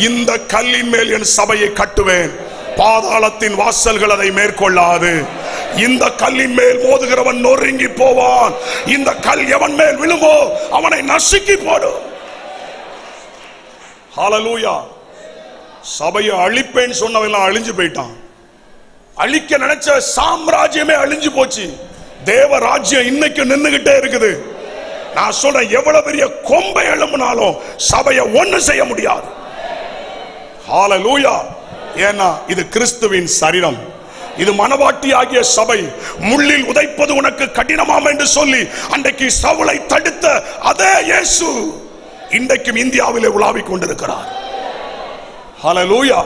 இந்த கல்லின் மேல் என் சபையை கட்டுவேன், பாதாளத்தின் வாசல்கள் அதை மேற்கொள்ளாது. இந்த கல்லின் மேல் மோதுகிறவன் நொறுங்கி போவான். இந்த கல் எவன் மேல் விழுமோ அவனை நசுக்கி போடும். ஹல்லேலூயா. சபையை அழிப்பேன்னு சொன்னவெல்லாம் அழிஞ்சு போயிட்டான். அழிக்க நினைச்ச சாம்ராஜ்யமே அழிஞ்சு போச்சு. தேவ ராஜ்யம் இன்னைக்கு நின்னுகிட்டே இருக்குது. நான் சொல்றேன், எவ்வளவு பெரிய கொம்பை எழும்பினாலும் சபையை ஒண்ணு செய்ய முடியாது. ஹல்லேலூயா. ஏன்னா இது கிறிஸ்துவின் சரீரம், இது மனவாட்டி ஆகிய சபை. முள்ளில் உதைப்பது உனக்கு கடினமாம் என்று சொல்லி அன்றைக்கு சவுலை தடுத்த அதே இயேசு இன்றைக்கும் இந்தியாவிலே உலாவிக் கொண்டிருக்கிறார். ஹல்லேலூயா,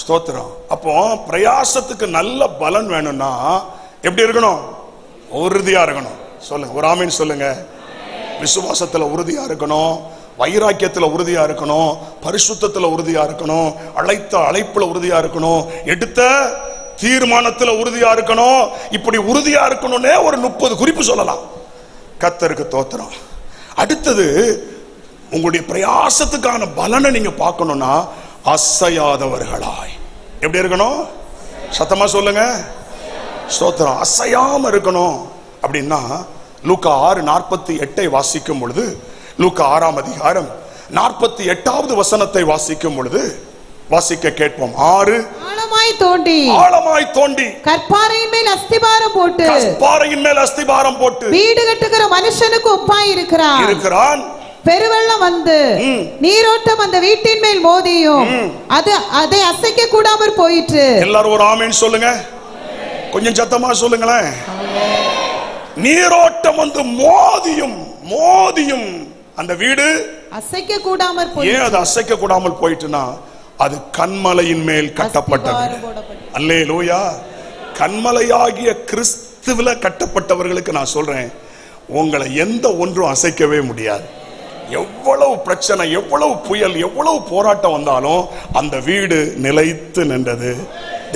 ஸ்தோத்திரம். அப்போ பிரயாசத்துக்கு நல்ல பலன் வேணும்னா எப்படி இருக்கணும்? உறுதியா இருக்கணும். சொல்லுங்க, ஒரு ஆமீன் சொல்லுங்க. விசுவாசத்துல உறுதியா இருக்கணும், வைராக்கியத்துல உறுதியா இருக்கணும், பரிசுத்தத்துல உறுதியா இருக்கணும், அழைத்த அழைப்புல உறுதியா இருக்கணும், எடுத்த தீர்மானத்துல உறுதியா இருக்கணும். இப்படி உறுதியா இருக்கணும்னே ஒரு 30 குறிப்பு சொல்லலாம். கர்த்தருக்கு தோத்திரம். அடுத்தது, உங்களுடைய பிரயாசத்துக்கான பலனை நீங்க பார்க்கணும்னா அசையாதவர்களாய் எப்படி இருக்கணும்? சத்தமா சொல்லுங்க, ஸ்தோத்திரம். அசையாம இருக்கணும் அப்படின்னா லூக்கா 6:48 வாசிக்கும் பொழுது, லூக்கா 6ஆம் அதிகாரம் 48வது வசனத்தை வாசிக்கும் பொழுது வாசிக்க கேட்போம். 6 ஆழமாய் தோண்டி கற்பாறையின் மேல் அஸ்திபாரம் போட்டு வீடு கட்டுகிற மனுஷனுக்கு ஒப்பாய் இருக்கிறான். பெருவெள்ளம் வந்து நீரோட்டம் அந்த வீட்டின் மேல் மோதியும் அதை அசைக்க கூடாமற் போயிற்று. எல்லாரும் ஒரு ஆமென் சொல்லுங்க, கொஞ்சம் சத்தமா சொல்லுங்களேன். நீரோட்டம் வந்து மோதியும் அந்த வீடு அசைக்க கூடாமற் போயிற்று. ஏன் அது அசைக்க கூடாமல் போயிட்டுனா, அது கன்மலையின் மேல் கட்டப்பட்ட வீடு. அல்லேலூயா. கன்மலையாகிய கிறிஸ்துவில கட்டப்பட்டவர்களுக்கு நான் சொல்றேன், உங்களை எந்த ஒன்றும் அசைக்கவே முடியாது. எவ்வளவு பிரச்சனை, எவ்வளவு புயல், எவ்வளவு போராட்டம் வந்தாலும் அந்த வீடு நிலைத்து நின்றது.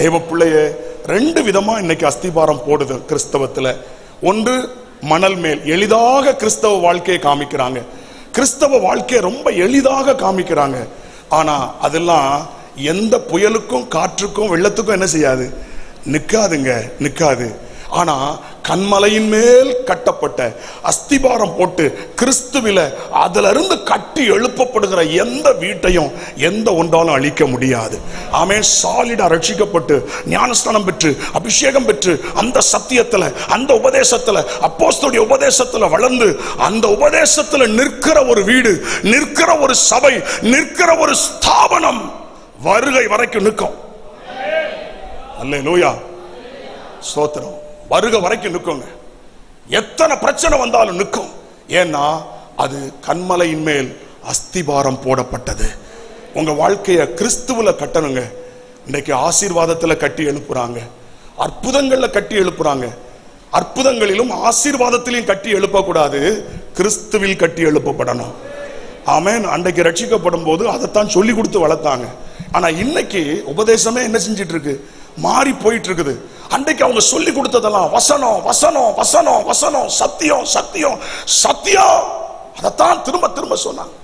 தேவ பிள்ளையே, 2 விதமா இன்னைக்கு அஸ்திபாரம் போடுது கிறிஸ்தவத்துல. ஒன்று, மணல் மேல் எளிதாக கிறிஸ்தவ வாழ்க்கையை காமிக்கிறாங்க. கிறிஸ்தவ வாழ்க்கையை ரொம்ப எளிதாக காமிக்கிறாங்க. ஆனா அதெல்லாம் எந்த புயலுக்கும் காற்றுக்கும் வெள்ளத்துக்கும் என்ன செய்யாது? நிக்காது. ஆனா கன்மலையின் மேல் கட்டப்பட்ட அஸ்திபாரம் போட்டு கிறிஸ்துவில அதுல இருந்து கட்டி எழுப்பப்படுகிற எந்த வீட்டையும் எந்த ஒன்றாலும் அழிக்க முடியாது. ஆமென். சாலிடா ரட்சிக்கப்பட்டு ஞானஸ்நானம் பெற்று அபிஷேகம் பெற்று அந்த சத்தியத்துல, அந்த உபதேசத்துல, அப்போஸ்தலருடைய உபதேசத்துல வளர்ந்து அந்த உபதேசத்துல நிற்கிற ஒரு வீடு, நிற்கிற ஒரு சபை, நிற்கிற ஒரு ஸ்தாபனம் வருகை வரைக்கும் நிற்கும். அல்லேலூயா, ஸ்தோத்திரம். வருகை வரைக்கும் நிற்குங்க. எத்தனை பிரச்சனை வந்தாலும் நிற்கும். ஏன்னா அது கன்மலையின் மேல் அஸ்திபாரம் போடப்பட்டது. உங்க வாழ்க்கைய கிறிஸ்துவுல கட்டணுங்க. இன்னைக்கு ஆசீர்வாதத்துல கட்டி எழுப்புறாங்க, அற்புதங்கள்ல கட்டி எழுப்புறாங்க. அற்புதங்களிலும் ஆசீர்வாதத்திலையும் கட்டி எழுப்பக்கூடாது, கிறிஸ்துவில் கட்டி எழுப்பப்படணும். ஆமென். அன்றைக்கு ரட்சிக்கப்படும் போது அதைத்தான் சொல்லி கொடுத்து வளர்த்தாங்க. ஆனா இன்னைக்கு உபதேசமே என்ன செஞ்சிட்டு இருக்கு? மாறி போயிட்டு இருக்குது. அன்றைக்கு அவங்க சொல்லி கொடுத்ததெல்லாம் வசனம் வசனம் வசனம் வசனம், சத்தியம் சத்தியம் சத்தியம், அதைத்தான் திரும்ப திரும்ப சொன்னாங்க.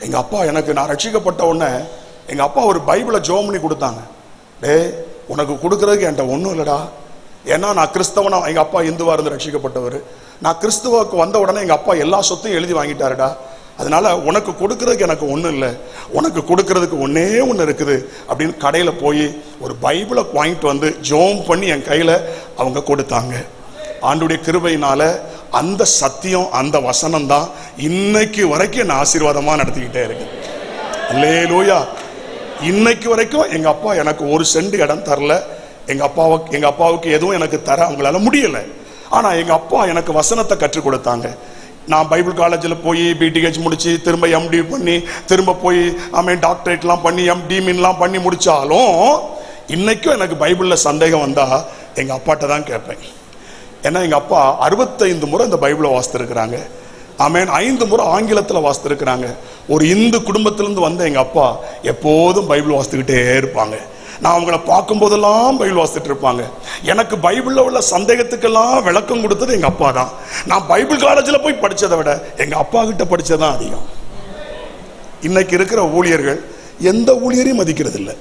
எங்க அப்பா எனக்கு, நான் ரட்சிக்கப்பட்ட உடனே எங்க அப்பா ஒரு பைபிளை ஜெபம் பண்ணி கொடுத்தாங்க. உனக்கு கொடுக்கறதுக்கு என்கிட்ட ஒன்றும் இல்லடா. ஏன்னா நான் கிறிஸ்தவனா, எங்க அப்பா இந்துவா இருந்து ரட்சிக்கப்பட்டவர். நான் கிறிஸ்துவுக்கு வந்த உடனே எங்க அப்பா எல்லா சொத்தையும் எழுதி வாங்கிட்டாருடா. அதனால உனக்கு கொடுக்கறதுக்கு எனக்கு ஒன்றும் இல்லை, உனக்கு கொடுக்கறதுக்கு ஒன்னே ஒன்று இருக்குது அப்படின்னு கடையில் போய் ஒரு பைபிளை வாங்கிட்டு வந்து ஜெபம் பண்ணி என் கையில் அவங்க கொடுத்தாங்க. ஆண்டவருடைய கிருபையினால அந்த சத்தியம், அந்த வசனம் தான் இன்னைக்கு வரைக்கும் என்ன ஆசீர்வாதமா நடத்திக்கிட்டே இருக்கு. அல்லேலூயா. இன்னைக்கு வரைக்கும் எங்க அப்பா எனக்கு 1 சென்ட் இடம் தரல. எங்க அப்பாவுக்கு எதுவும் எனக்கு தர அவங்களால முடியல. ஆனா எங்க அப்பா எனக்கு வசனத்தை கற்றுக் கொடுத்தாங்க. நான் பைபிள் காலேஜில் போய் பிடிஹெச் முடிச்சு திரும்ப எம்டி பண்ணி திரும்ப போய் டாக்டரேட்லாம் பண்ணி எம்டிமின்லாம் பண்ணி முடிச்சாலும் இன்னைக்கும் எனக்கு பைபிளில் சந்தேகம் வந்தா எங்க அப்பாட்ட தான் கேட்பேன். ஏன்னா எங்க அப்பா 65 முறை இந்த பைபிளை வாசித்திருக்கிறாங்க. ஆமென். 5 முறை ஆங்கிலத்தில் வாசித்திருக்கிறாங்க. ஒரு இந்து குடும்பத்திலிருந்து வந்த எங்க அப்பா எப்போதும் பைபிள் வாசித்துக்கிட்டே இருப்பாங்க. நான் அவங்கள பார்க்கும் போதெல்லாம் பைபிள் வாசித்துட்டு இருப்பாங்க. எனக்கு பைபிள்ல உள்ள சந்தேகத்துக்கெல்லாம் விளக்கம் கொடுத்தது எங்க அப்பா தான். நான் பைபிள் காலேஜில் போய் படிச்சதை விட எங்க அப்பா கிட்ட படிச்சதான் அதிகம். இன்னைக்கு இருக்கிற ஊழியர்கள் எந்த ஊழியரையும் மதிக்கிறது இல்லை.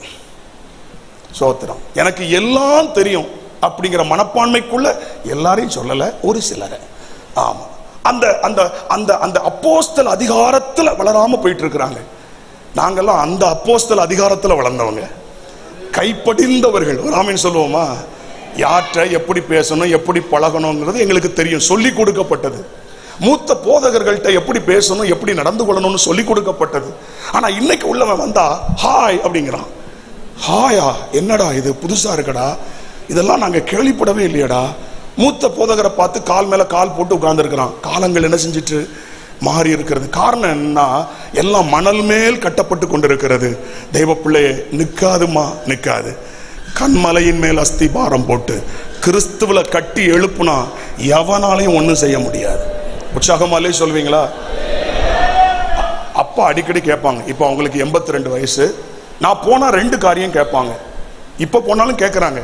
சோத்திரம். எனக்கு எல்லாம் தெரியும் அப்படிங்கிற மனப்பான்மைக்குள்ள எல்லாரையும் சொல்லல, ஒரு சிலரை. ஆமா, அந்த அந்த அந்த அந்த அப்போஸ்தல அதிகாரத்துல வளராம போயிட்டு இருக்கிறாங்க. நாங்கெல்லாம் அந்த அப்போஸ்தல அதிகாரத்துல வளர்ந்தவங்க, கைப்படிந்தவர்கள். ஆமென் சொல்லுவோமா? யார்கிட்ட எப்படி பேசணும், எப்படி பழகணும்ங்கிறது எங்களுக்கு தெரியும், சொல்லி கொடுக்கப்பட்டது. மூத்த போதகர்கள்ட்ட எப்படி பேசணும், எப்படி நடந்து கொள்ளணும்னு சொல்லி கொடுக்கப்பட்டது. ஆனா இன்னைக்கு உள்ளவன் வந்தா ஹாய் அப்படிங்கிறான். ஹாயா, என்னடா இது புதுசா இருக்கடா, இதெல்லாம் நாங்க கேள்விப்படவே இல்லையடா. மூத்த போதகரை பார்த்து கால் மேல கால் போட்டு உட்கார்ந்து இருக்கிறான். காலங்கள் என்ன செஞ்சிட்டு மாறி இருக்கிறது. காரணம் என்ன? எல்லாம் மணல் மேல் கட்டப்பட்டு கொண்டிருக்கிறது. தெய்வ பிள்ளையே, நிக்காதுமா, நிக்காது. கண்மலையின் மேல் அஸ்திபாரம் போட்டு கிறிஸ்துவ கட்டி எழுப்புனா எவனாலையும் ஒன்றும் செய்ய முடியாது. உற்சாகமாலே சொல்வீங்களா? அப்பா அடிக்கடி கேட்பாங்க. இப்போ அவங்களுக்கு 82 வயசு. நான் போனா 2 காரியம் கேட்பாங்க. இப்போ போனாலும் கேட்குறாங்க.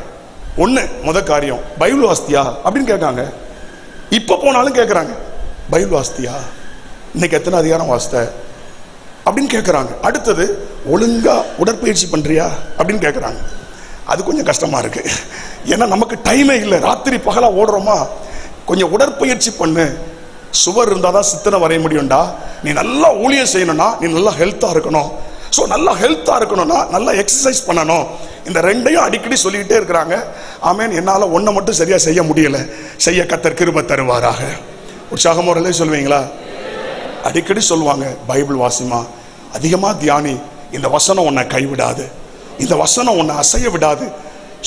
முத காரியம், பைபிள் வாஸ்தியா அப்படின்னு கேட்காங்க. இப்போ போனாலும் கேட்குறாங்க, பைபிள் வாஸ்தியா, இன்னைக்கு எத்தனை அதிகாரம் வாஸ்த அப்படின்னு கேட்குறாங்க. அடுத்தது, ஒழுங்கா உடற்பயிற்சி பண்றியா அப்படின்னு கேட்குறாங்க. அது கொஞ்சம் கஷ்டமா இருக்கு. ஏன்னா நமக்கு டைமே இல்லை. ராத்திரி பகலா ஓடுறோமா, கொஞ்சம் உடற்பயிற்சி பண்ணு. சுவர் இருந்தாதான் சித்தனை வரைய முடியும்டா. நீ நல்லா ஊழியம் செய்யணும்னா நீ நல்லா ஹெல்த்தா இருக்கணும். ஸோ நல்லா ஹெல்த்தா இருக்கணும்னா நல்லா எக்ஸசைஸ் பண்ணணும். இந்த 2ஐயும் அடிக்கடி சொல்லிக்கிட்டே இருக்கிறாங்க. ஆமேன். என்னால் ஒன்றை மட்டும் சரியா செய்ய முடியல. செய்ய கர்த்தர் கிருபை தருவாராக. உற்சாகமுறையிலே சொல்வீங்களா? அடிக்கடி சொல்லுவாங்க, பைபிள் வாசிமா, அதிகமா தியானி, இந்த வசனம் உன்னை கைவிடாது, இந்த வசனம் உன்னை அசைய விடாது.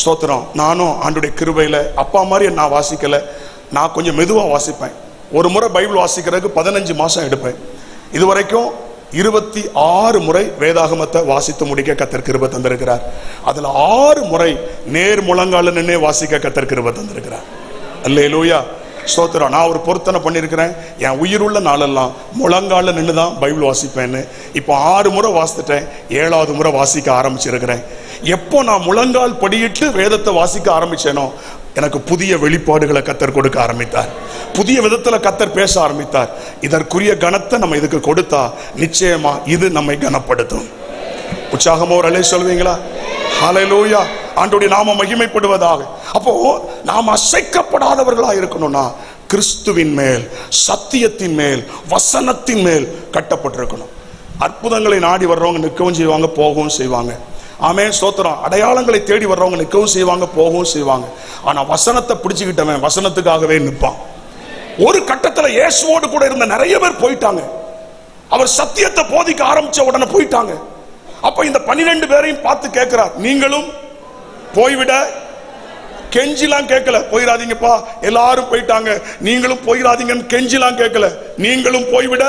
ஸ்தோத்திரம். நானும் ஆண்டுடைய கிருபையில அப்பா மாதிரி நான் வாசிக்கல, நான் கொஞ்சம் மெதுவா வாசிப்பேன். ஒரு முறை பைபிள் வாசிக்கிறதுக்கு 15 மாசம் எடுப்பேன். இதுவரைக்கும் 26 முறை வேதாகமத்தை வாசித்து முடிக்க கர்த்தர் கிருபை தந்திருக்கிறார். அதுல 6 முறை நேர் முழங்கால நின்னே வாசிக்க கர்த்தர் கிருபை தந்திருக்கிறார். அல்லேலூயா. ஸ்தோத்திரம். நான் ஒரு பொருத்தனை பண்ணியிருக்கிறேன். என் உயிருள்ள நாளெல்லாம் முழங்கால நின்று தான் பைபிள் வாசிப்பேன்னு. இப்போ 6 முறை வாசித்துட்டேன். 7வது முறை வாசிக்க ஆரம்பிச்சிருக்கிறேன். எப்போ நான் முழங்கால் படியிட்டு வேதத்தை வாசிக்க ஆரம்பிச்சேனோ எனக்கு புதிய வெளிப்பாடுகளை கர்த்தர் கொடுக்க ஆரம்பித்தார். புதிய விதத்துல கர்த்தர் பேச ஆரம்பித்தார். இதற்குரிய கனத்தை நம்ம இதுக்கு கொடுத்தா நிச்சயமா இது நம்மை கனப்படுத்தும். உற்சாகமோ ஒரு அலை சொல்வீங்களா? ஹல்லேலூயா. ஆண்டவருடைய நாமம் மகிமைப்படுவதாக. அப்போ நாம் அசைக்கப்படாதவர்களா இருக்கணும்னா கிறிஸ்துவின் மேல், சத்தியத்தின் மேல், வசனத்தின் மேல் கட்டப்பட்டிருக்கணும். அற்புதங்களை நாடி வர்றவங்க நிற்கவும் செய்வாங்க, போகவும் செய்வாங்க. ஆமென். ஸ்தோத்திரம். அடையாளங்களை தேடி வர்றவங்க நிற்கவும் செய்வாங்க, போகவும் செய்வாங்க. ஆனா வசனத்தை பிடிச்சுக்கிட்டவன் வசனத்துக்காகவே நிற்பான். ஒரு கட்டத்துல இயேசுவோடு கூட இருந்த நிறைய பேர் போயிட்டாங்க. அவர் சத்தியத்தை போதிக்க ஆரம்பிச்ச உடனே போயிட்டாங்க. அப்ப இந்த 12 பேரையும் பார்த்து கேட்கிறார், நீங்களும் போய்விட? கெஞ்சிலாம் கேட்கல, போயிடாதீங்கப்பா எல்லாரும் போயிட்டாங்க நீங்களும் போயிடாதீங்கன்னு கெஞ்சிலாம் கேட்கல, நீங்களும் போய்விட?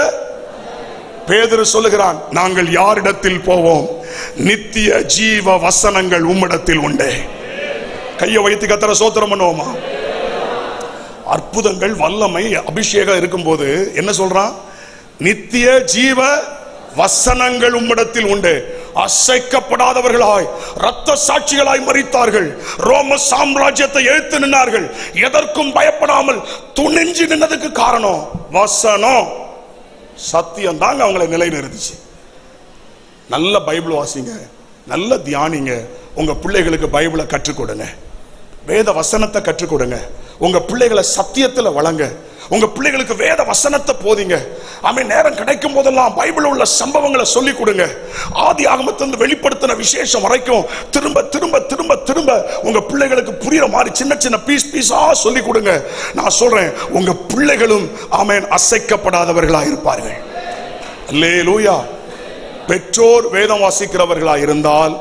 பேதுரு சொல்லுகிறான், நாங்கள் யாரிடத்தில் போவோம்? நித்திய ஜீவ வசனங்கள் உம்மிடத்தில் உண்டே. கையை வைத்து கர்த்தரை ஸ்தோத்திரம் பண்ணுவோமா? அற்புதங்கள், வல்லமை, அபிஷேகம் இருக்கும்போது என்ன சொல்றான்? நித்திய ஜீவ வசனங்கள் உம்மிடத்தில் உண்டு. அசைக்கப்படாதவர்களாய் இரத்த சாட்சிகளாய் மரித்தார்கள். ரோம சாம்ராஜ்யத்தை எழுத்து நின்றார்கள். எதற்கும் பயப்படாமல் துணிஞ்சு நின்னதுக்கு காரணம் வசனம், சத்தியம் தாங்க அவங்களை நிலைநிறுத்துச்சு. நல்ல பைபிள் வாசிங்க, நல்ல தியானிங்க. உங்க பிள்ளைகளுக்கு பைபிளை கற்றுக் கொடுங்க, வேத வசனத்தை கற்றுக் கொடுங்க. உங்க பிள்ளைகளை சத்தியத்துல வளங்க. உங்க பிள்ளைகளுக்கு வேத வசனத்தை போதிங்க. ஆமென். நேரம் கிடைக்கும் போதெல்லாம் பைபிள் உள்ள சம்பவங்களை சொல்லி கொடுங்க. ஆதி ஆகமத்திலிருந்து வெளிப்படுத்தின விசேஷம் வரைக்கும் திரும்ப திரும்ப திரும்ப திரும்ப உங்க பிள்ளைகளுக்கு புரியுற மாதிரி சின்ன சின்ன பீஸா சொல்லி கொடுங்க. நான் சொல்றேன், உங்க பிள்ளைகளும் ஆமென் அசைக்கப்படாதவர்களா இருப்பார்கள். அல்லேலூயா. பெற்றோர் வேதம் வாசிக்கிறவர்களா இருந்தால்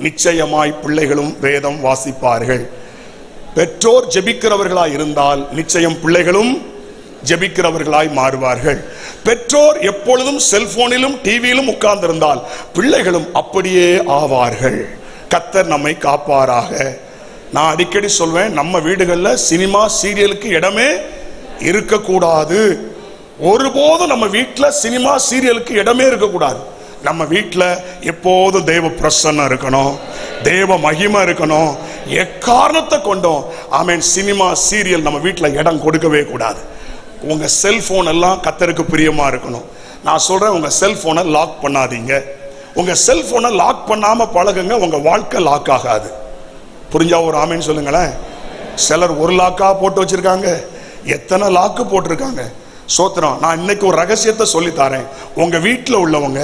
நிச்சயமாய் பிள்ளைகளும் வேதம் வாசிப்பார்கள். பெற்றோர் ஜெபிக்கிறவர்களாய் இருந்தால் நிச்சயம் பிள்ளைகளும் ஜெபிக்கிறவர்களாய் மாறுவார்கள். பெற்றோர் எப்பொழுதும் செல்போனிலும் டிவியிலும் உட்கார்ந்திருந்தால் பிள்ளைகளும் அப்படியே ஆவார்கள். கர்த்தர் நம்மை காப்பாராக. நான் அடிக்கடி சொல்வேன், நம்ம வீடுகளில் சினிமா சீரியலுக்கு இடமே இருக்கக்கூடாது. ஒருபோதும் நம்ம வீட்டில் சினிமா சீரியலுக்கு இடமே இருக்கக்கூடாது. நம்ம வீட்டில் எப்போதும் தேவ பிரசன்னம் இருக்கணும், தேவ மகிமை இருக்கணும். எக்காரணத்தை கொண்டோம் ஆமென் சினிமா சீரியல் நம்ம வீட்டில் இடம் கொடுக்கவே கூடாது. உங்க செல்போன் எல்லாம் கர்த்தருக்கு பிரியமா இருக்கணும். நான் சொல்றேன், உங்க செல்போனை லாக் பண்ணாதீங்க. உங்க செல்போனை லாக் பண்ணாம பழகுங்க, உங்க வாழ்க்கை லாக் ஆகாது. புரிஞ்சா ஒரு ஆமென் சொல்லுங்களேன். சிலர் ஒரு லாக்கா போட்டு வச்சிருக்காங்க, எத்தனை லாக்கு போட்டிருக்காங்க. சோத்திரம். நான் இன்னைக்கு ஒரு ரகசியத்தை சொல்லி தரேன். உங்க வீட்டில் உள்ளவங்க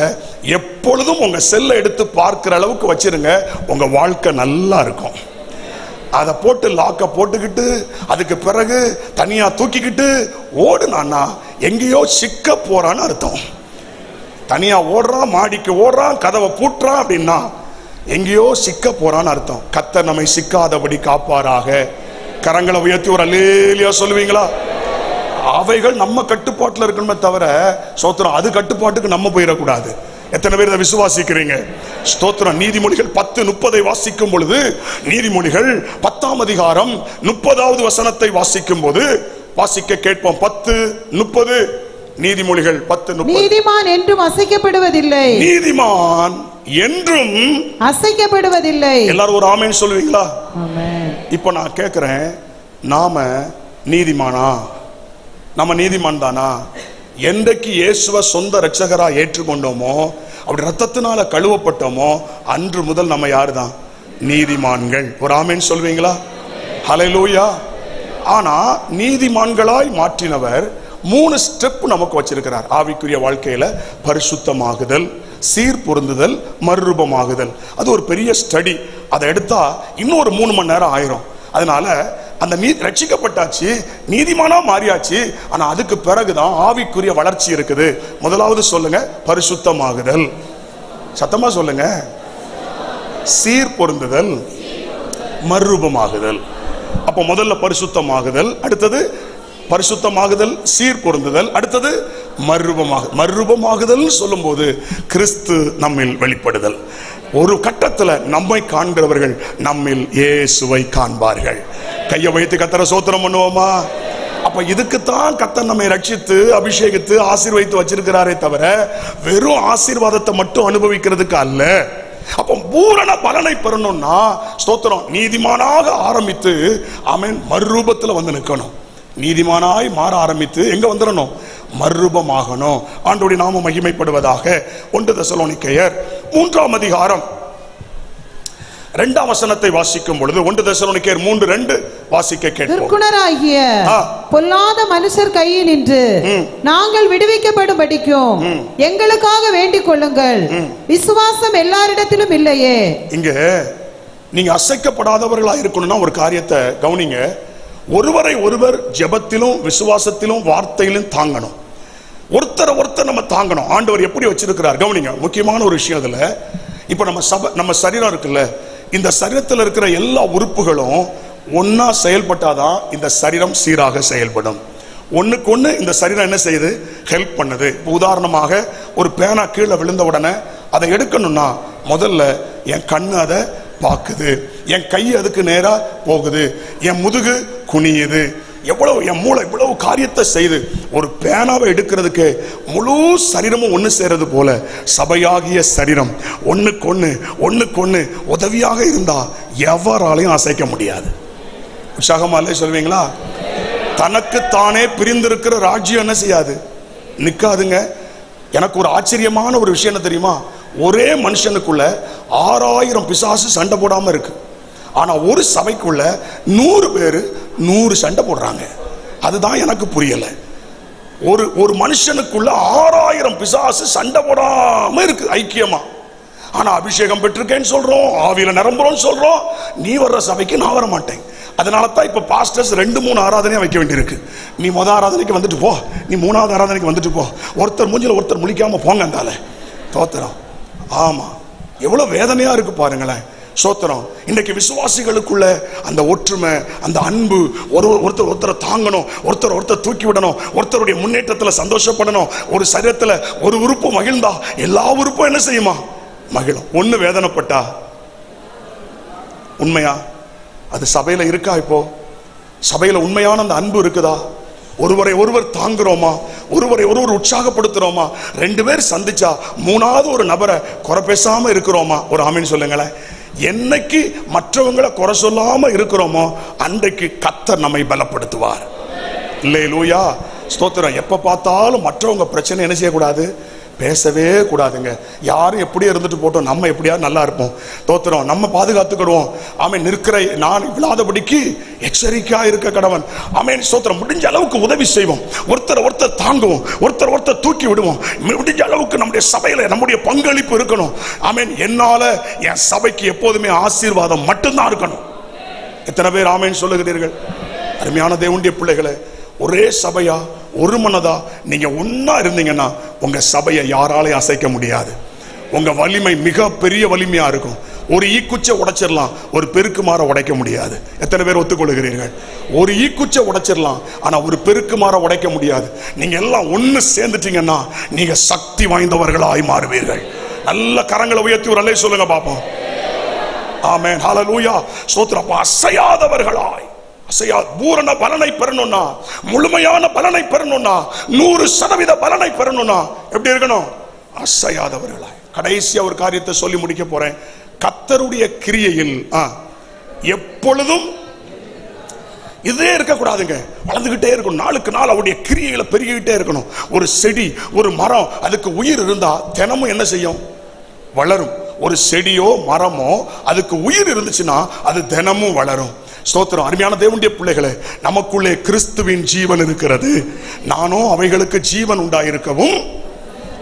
எப்பொழுதும் உங்க செல்லை எடுத்து பார்க்கிற அளவுக்கு வச்சிருங்க, உங்க வாழ்க்கை நல்லா இருக்கும். அதை போட்டு லாக்க போட்டுக்கிட்டு அதுக்கு பிறகு தனியா தூக்கிக்கிட்டு ஓடுனான்னா எங்கேயோ சிக்க போறான்னு அர்த்தம். தனியா ஓடுறான், மாடிக்கு ஓடுறான், கதவை பூட்டுறான் அப்படின்னா எங்கேயோ சிக்க போறான்னு அர்த்தம். கர்த்தர் நம்மை சிக்காதபடி காப்பாராக. கரங்களை உயர்த்தி ஒரு அல்லேலூயா சொல்லுவீங்களா? அவைகள் நம்ம கட்டுப்பாட்டில் இருக்கணுமே தவிர சோத்திரம் அது கட்டுப்பாட்டுக்கு நம்ம போயிடக்கூடாது. எத்தனை பேர் இதை விசுவாசிக்கிறீங்க? ஸ்தோத்திரம். நீதிமொழிகள் 10:30 வாசிக்கும் பொழுது, நீதிமொழிகள் 10ஆம் அதிகாரம் 30வது வசனத்தை வாசிக்கும் போது வாசிக்க கேட்போம். 10:30. நீதிமொழிகள் 10:30. நீதிமான் என்றும் அசைக்கப்படுவதில்லை. நீதிமான் என்றும் அசைக்கப்படுவதில்லை. எல்லாரும் ஒரு ஆமென் சொல்லுவீங்களா? ஆமென். இப்ப நான் கேட்கிறேன், நாம நீதிமானா? நம்ம நீதிமான் தானா? என்றைக்கு இயேசுவை சொந்த இரட்சகரா ஏற்றுக்கொண்டோமோ, அப்படி ரத்தத்தினால கழுவப்பட்டோமோ, அன்று முதல் நம்ம யாரு தான்? நீதிமான்கள். ஒரு ஆமென் சொல்வீங்களா? ஹல்லேலூயா. ஆனா நீதிமான்களாய் மாற்றினவர் 3 ஸ்டெப் நமக்கு வச்சிருக்கிறார் ஆவிக்குரிய வாழ்க்கையில. பரிசுத்தமாகுதல், சீர்பொருந்துதல், மறுரூபமாகுதல். அது ஒரு பெரிய ஸ்டடி. அதை எடுத்தா இன்னும் ஒரு 3 மணி நேரம் ஆயிரும். அதனால அந்த ரட்சிக்கப்பட்டாச்சு, நீதிமானா மாறியாச்சு. ஆனா அதுக்கு பிறகுதான் ஆவிக்குரிய வளர்ச்சி இருக்குது. முதலாவது சொல்லுங்க, பரிசுத்தமாகுதல். சத்தமா சொல்லுங்க. சீர்பொருந்துதல், மறுரூபமாகுதல். அப்ப முதல்ல பரிசுத்தமாகுதல், அடுத்தது பரிசுத்தமாகுதல், சீர்பொருந்துதல், அடுத்தது மறுரூபமாகுதல். சொல்லும் போது கிறிஸ்து நம்மில் வெளிப்படுதல். ஒரு கட்டத்துல நம்மை காண்கிறவர்கள் நம்மில் இயேசுவை காண்பார்கள். கையை வைத்து கர்த்தரை ஸ்தோத்திரம் பண்ணுவோமா? அப்ப இதுக்குத்தான் கர்த்தர் நம்மை ரட்சித்து அபிஷேகித்து ஆசீர்வதித்து வச்சிருக்கிறாரே தவிர வெறும் ஆசீர்வாதத்தை மட்டும் அனுபவிக்கிறதுக்கு அல்ல. அப்போ பூரண பலனை பெறணும்னா ஸ்தோத்திரம், நீதிமானாக ஆரம்பித்து ஆமென் மறுரூபத்துல வந்து நிற்கணும். நீதிமானாய் மாற ஆரம்பித்து எங்க வந்துடணும்? மறுரூபமாகணும். ஆண்டவருடைய நாமம் மகிமைப்படுவதாக. 1 தெசலோனிக்கேயர் 3ஆம் அதிகாரம் 2ஆம் வசனத்தை வாசிக்கும் பொழுது, 1 தெசலோனிக்கேயர் 3:2 வாசிக்க கேட்போம். துர்க்குணராகிய பொல்லாத மனுஷர் கையில் நின்று நாங்கள் விடுவிக்கப்படும்படிக்கும் எங்களுக்காக வேண்டிக் கொள்ளுங்கள். விசுவாசம் எல்லாரிடத்திலும் இல்லையே. இங்க நீங்க அசைக்கப்படாதவர்களா இருக்கணும்னா ஒரு காரியத்தை கவனிங்க. ஒருவரை ஒருவர் ஜெபத்திலும் விசுவாசத்திலும் வார்த்தையிலும் தாங்கணும். ஒருத்தர் நம்ம தாங்கணும். ஆண்டவர் எப்படி வச்சிருக்கிறார் கவனிங்க. முக்கியமான ஒரு விஷயம் அதுல. இப்ப நம்ம சரீரம் இருக்குல்ல, இந்த சரீரத்தில் இருக்கிற எல்லா உறுப்புகளும் ஒன்னா செயல்பட்டாதான் இந்த சரீரம் சீராக செயல்படும். ஒண்ணுக்கு ஒண்ணு இந்த சரீரம் என்ன செய்யுது? ஹெல்ப் பண்ணுது. உதாரணமாக ஒரு பேனா கீழே விழுந்த உடனே அதை எடுக்கணும்னா முதல்ல என் கண்ணு அதை பார்க்குது, என் கை அதுக்கு நேரா போகுது, என் முதுகு குனியுது. எவ்வளவு என் மூளை இவ்வளவு காரியத்தை செய்து ஒரு பேனாவை எடுக்கிறதுக்கு முழு சரீரமும் ஒன்று சேருது போல சபையாகிய சரீரம் ஒண்ணுக்கு உதவியாக இருந்தா எவராலையும் அசைக்க முடியாது. உற்சாகமா இல்லை சொல்வீங்களா? தனக்கு தானே பிரிந்திருக்கிற ராஜ்யம் என்ன செய்யாது? நிக்காதுங்க. எனக்கு ஒரு ஆச்சரியமான ஒரு விஷயம் என்ன தெரியுமா? ஒரே மனுஷனுக்குள்ள 6000 பிசாசு சண்டை போடாம இருக்கு. ஆனா ஒரு சபைக்குள்ள 100 பேரு 100 சண்டை போடுறாங்க. அதுதான் எனக்கு புரியல. ஒரு மனுஷனுக்குள்ள 6000 பிசாசு சண்டை போடாம இருக்கு ஐக்கியமா. ஆனா அபிஷேகம் பெற்றிருக்கேன்னு சொல்றோம், ஆவியில நிரம்புறோம் சொல்றோம். நீ வர்ற சபைக்கு நான் வர மாட்டேன். அதனால தான் இப்ப பாஸ்டர்ஸ் 2-3 ஆராதனையா வைக்க வேண்டியிருக்கு. நீ முத ஆராதனைக்கு வந்துட்டு போ, நீ 3வது ஆராதனைக்கு வந்துட்டு போ. ஒருத்தர் மூஞ்சில ஒருத்தர் முழிக்காம போங்க. அந்தால தோத்திரம். ஆமா, எவ்வளவு வேதனையா இருக்கு பாருங்களேன். சோத்திரம். இன்றைக்கு விசுவாசிகளுக்குள்ள அந்த ஒற்றுமை, அந்த அன்பு, ஒருத்தரை தாங்கணும், ஒருத்தர் தூக்கி விடணும், ஒருத்தருடைய முன்னேற்றத்துல சந்தோஷப்படணும். ஒரு சரீரத்துல ஒரு உறுப்பு மகிழ்ந்தா எல்லா உறுப்பும் என்ன செய்யுமா? மகிழும். ஒண்ணு வேதனைப்பட்டா உண்மையா அது சபையில இருக்கா? இப்போ சபையில உண்மையான அந்த அன்பு இருக்குதா? ஒருவரை ஒருவர் தாங்குறோமா? ஒருவரை ஒருவர் உற்சாகப்படுத்துறோமா? 2 பேர் சந்திச்சா 3வது ஒரு நபரை குறை பேசாம இருக்கிறோமா? ஒரு ஆமீன் சொல்லுங்களேன். என்னைக்கு மற்றவங்களை குறை சொல்லாம இருக்கிறோமோ அன்றைக்கு கர்த்தர் நம்மை பலப்படுத்துவார். அல்லேலூயா, ஸ்தோத்திரம். எப்ப பார்த்தாலும் மற்றவங்க பிரச்சனை என்ன செய்யக்கூடாது? பேசவே கூடாதுங்க. யாரும் எப்படியே இருந்துட்டு போட்டோம், நம்ம எப்படியாவது நல்லா இருப்போம். தோத்திரம். நம்ம பாதுகாத்துக்கிடுவோம். ஆமேன். நிற்கிற நான் விழாதபடிக்கு எச்சரிக்கையா இருக்க கடவன். ஆமேன். ஸ்தோத்திரம். முடிஞ்ச அளவுக்கு உதவி செய்வோம், ஒருத்தர் தாங்குவோம், ஒருத்தர் தூக்கி விடுவோம். முடிஞ்ச அளவுக்கு நம்முடைய சபையில நம்முடைய பங்களிப்பு இருக்கணும். ஆமேன். என்னால என் சபைக்கு எப்போதுமே ஆசீர்வாதம் மட்டும்தான் இருக்கணும். எத்தனை பேர் ஆமேன் சொல்லுகிறீர்கள்? அருமையான தேவனுடைய பிள்ளைகளை, ஒரே சபையா ஒரு மனதா நீங்க ஒன்னா இருந்தீங்கன்னா உங்க சபையை யாராலையும் அசைக்க முடியாது. உங்க வலிமை மிக பெரிய வலிமையா இருக்கும். ஒரு ஈக்குச்சை உடைச்சிடலாம், ஒரு பெருக்குமாற உடைக்க முடியாது. எத்தனை பேர் ஒத்துக்கொள்கிறீர்கள்? ஒரு ஈக்குச்சை உடைச்சிடலாம், ஆனா ஒரு பெருக்குமாற உடைக்க முடியாது. நீங்க எல்லாம் ஒன்னு சேர்ந்துட்டீங்கன்னா நீங்க சக்தி வாய்ந்தவர்களாய் மாறுவீர்கள். நல்ல கரங்களை உயர்த்தி ஒரு அல்லேலூயா சொல்லுங்க பாப்போம். ஆமென், ஹல்லேலூயா, ஸ்தோத்திரம். அசையாதவர்களாய், பூரண பலனை பெறணும்னா, முழுமையான பலனை பெறணும்னா, 100% பலனை பெறணும்னா எப்படி இருக்கணும்? அசையாதவர்களாய். கடைசியா ஒரு காரியத்தை சொல்லி முடிக்க போறேன். கர்த்தருடைய கிரியையில் எப்பொழுதும் இதே இருக்க கூடாதுங்க, வளர்ந்துகிட்டே இருக்கணும். நாளுக்கு நாள் அவருடைய கிரியைகளை பெருகிட்டே இருக்கணும். ஒரு செடி, ஒரு மரம், அதுக்கு உயிர் இருந்தா தினமும் என்ன செய்யும்? வளரும். ஒரு செடியோ மரமோ அதுக்கு உயிர் இருந்துச்சுன்னா அது தினமும் வளரும். ஸ்தோத்திரம். அருமையான தேவனுடைய பிள்ளைகளே, நமக்குள்ளே கிறிஸ்துவின் ஜீவன் இருக்கிறது. நானும் அவைகளுக்கு ஜீவன் உண்டாயிருக்கவும்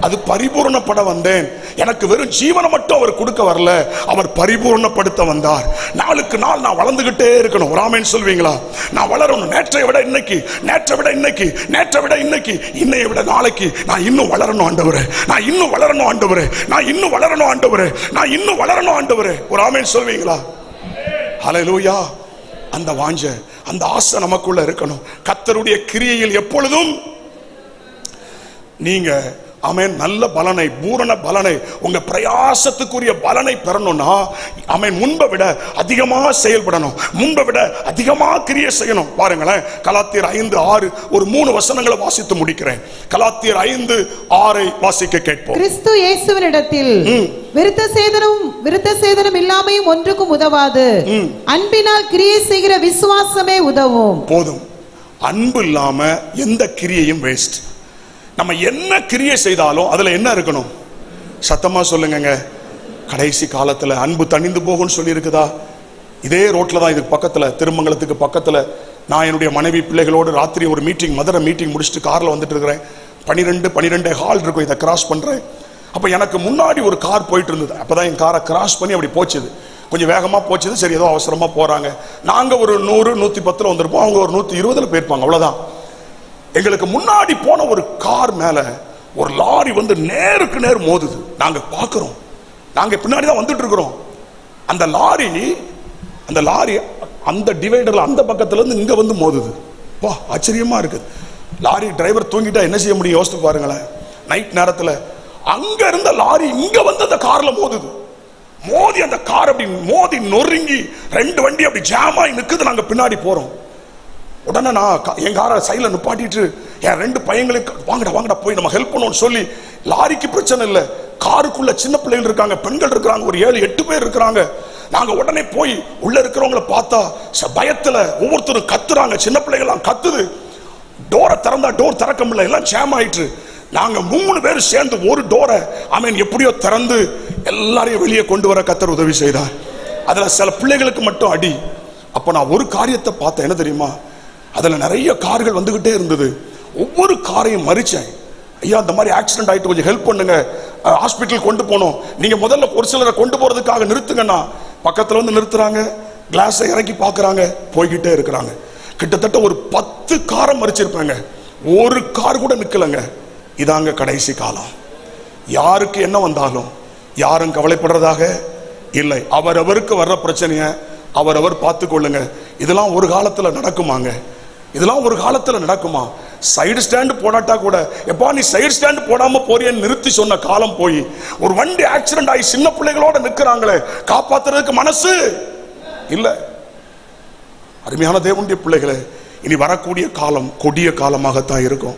அது பரிபூர்ணப்பட வந்தேன். எனக்கு வெறும் ஜீவனை மட்டும் அவர் கொடுக்க வரல, அவர் பரிபூர்ணப்படுத்த வந்தார். நாளுக்கு நாள் நான் வளர்ந்துகிட்டே இருக்கணும். ஆமென் சொல்வீங்களா? நான் வளரணும். நேற்றை விட இன்னைக்கு, நேற்றை விட இன்னைக்கு, நேற்றை விட இன்னைக்கு, இன்னையை விட நாளைக்கு நான் இன்னும் வளரணும் ஆண்டவரே, நான் இன்னும் வளரணும் ஆண்டவரே, நான் இன்னும் வளரணும் ஆண்டவரே, நான் இன்னும் வளரணும் ஆண்டவரே. ஒரு ஆமென் சொல்வீங்களா? ஹல்லேலூயா. அந்த வாஞ்சை, அந்த ஆசை நமக்குள்ள இருக்கணும். கர்த்தருடைய கிரியையில் எப்பொழுதும் நீங்க ஆமென் நல்ல பலனை, பூரண பலனை, உங்க பிரயாசத்துக்குரிய பலனை பெறணும்னா ஆமென் முன்பை விட அதிகமா செயல்படணும், முன்பை விட அதிகமா கிரியை செய்யணும். பாருங்களேன், கலாத்தியர் 5:6 ஒரு 3 வசனங்களை வாசித்து முடிக்கிறேன். கலாத்தியர் 5:6 வாசிக்க கேட்போம். கிறிஸ்து இயேசுவினிடத்தில் விருத்த சேதனம் இல்லாமையும் ஒன்றுக்கும் உதவாது, அன்பினால் கிரியை செய்கிற விசுவாசமே உதவும். போதும். அன்பு இல்லாம எந்த கிரியையும் வேஸ்ட். நம்ம என்ன கிரியை செய்தாலும் அதுல என்ன இருக்கணும்? சத்தமா சொல்லுங்க. கடைசி காலத்துல அன்பு தணிந்து போகும்னு சொல்லி இருக்குதா? இதே ரோட்ல தான், இதுக்கு பக்கத்துல, திருமங்கலத்துக்கு பக்கத்துல, நான் என்னுடைய மனைவி பிள்ளைகளோடு ராத்திரி ஒரு மீட்டிங், மதுரை மீட்டிங் முடிச்சுட்டு கார்ல வந்துட்டு இருக்கிறேன். 12 ஹால் இருக்கும். இதை கிராஸ் பண்றேன். அப்ப எனக்கு முன்னாடி ஒரு கார் போயிட்டு இருந்தது. அப்பதான் என் காரை கிராஸ் பண்ணி அப்படி போச்சுது. கொஞ்சம் வேகமா போச்சுது. சரி, ஏதோ அவசரமா போறாங்க. நாங்க ஒரு 100-110 வந்திருப்போம், அவங்க ஒரு 120 போயிருப்பாங்க, அவ்வளவுதான். எங்களுக்கு முன்னாடி போன ஒரு கார் மேல ஒரு லாரி வந்து நேருக்கு நேர் மோதுது. நாங்க பாக்குறோம், நாங்க பின்னாடி தான் வந்துட்டு இருக்கிறோம். அந்த லாரி அந்த டிவைடர்ல அந்த பக்கத்துல இருந்து இங்க வந்து மோதுது. வா, ஆச்சரியமா இருக்குது. லாரி டிரைவர் தூங்கிட்டா என்ன செய்ய முடியும்? யோசித்து பாருங்களேன். நைட் நேரத்துல அங்க இருந்த லாரி இங்க வந்து அந்த கார்ல மோதுது. மோதி அந்த கார் அப்படி மோதி நொறுங்கி 2 வண்டி அப்படி ஜாம் ஆகி நிக்குது. நாங்க பின்னாடி போறோம். உடனே நான் என் காரை சைடில் நிப்பாட்டிட்டு என் 2 பையங்களுக்கு வாங்கடா போய் நம்ம ஹெல்ப் பண்ணுவோம்னு சொல்லி, லாரிக்கு பிரச்சனை இல்லை, காருக்குள்ள சின்ன பிள்ளைகள் இருக்காங்க, பெண்கள் இருக்கிறாங்க, ஒரு 7-8 பேர் இருக்கிறாங்க. நாங்க உடனே போய் உள்ள இருக்கிறவங்களை பார்த்தா பயத்துல ஒவ்வொருத்தரும் கத்துறாங்க. சின்ன பிள்ளைகள்லாம் கத்துது. டோரை திறந்தா டோர் திறக்க முடியல, எல்லாம் ஜாம் ஆயிட்டு. நாங்க 3 பேர் சேர்ந்து ஒரு டோரை ஆமென் எப்படியோ திறந்து எல்லாரையும் வெளியே கொண்டு வர கர்த்தர் உதவி செய்தார். அதுல சில பிள்ளைகளுக்கு மட்டும் அடி. அப்ப நான் ஒரு காரியத்தை பார்த்தேன். என்ன தெரியுமா? அதுல நிறைய கார்கள் வந்துகிட்டே இருந்தது. ஒவ்வொரு காரையும் மறிச்சேன். ஐயா, இந்த மாதிரி ஆக்சிடென்ட் ஆயிட்டு, கொஞ்சம் ஹெல்ப் பண்ணுங்க, ஹாஸ்பிட்டல் கொண்டு போனோம். நீங்க முதல்ல ஒரு சிலரை கொண்டு போறதுக்காக நிறுத்துங்கன்னா, பக்கத்துல வந்து நிறுத்துறாங்க, கிளாஸை இறக்கி பாக்குறாங்க, போய்கிட்டே இருக்கிறாங்க. கிட்டத்தட்ட ஒரு 10 காரை மறிச்சிருப்பாங்க. ஒரு கார் கூட நிக்கலங்க. இதாங்க கடைசி காலம். யாருக்கு என்ன வந்தாலும் யாரும் கவலைப்படுறதாக இல்லை. அவரவருக்கு வர்ற பிரச்சனைய அவரவர் பார்த்து கொள்ளுங்க. இதெல்லாம் ஒரு காலத்துல நடக்குமாங்க? இதெல்லாம் ஒரு காலத்துல நடக்குமா? சைடு ஸ்டாண்ட் போடாட்டா கூட, எப்பா நீ சைடு ஸ்டாண்ட் போடாம போறியன்னு நிறுத்தி சொன்ன காலம் போய், ஒரு வண்டி ஆக்சிடென்ட் ஆகி சின்ன பிள்ளைகளோட நிக்கிறாங்களே, காப்பாத்துறதுக்கு மனசு இல்ல. அருமையான தேவனுடைய பிள்ளைகளே, இனி வரக்கூடிய காலம் கொடிய காலமாகத்தான் இருக்கும்.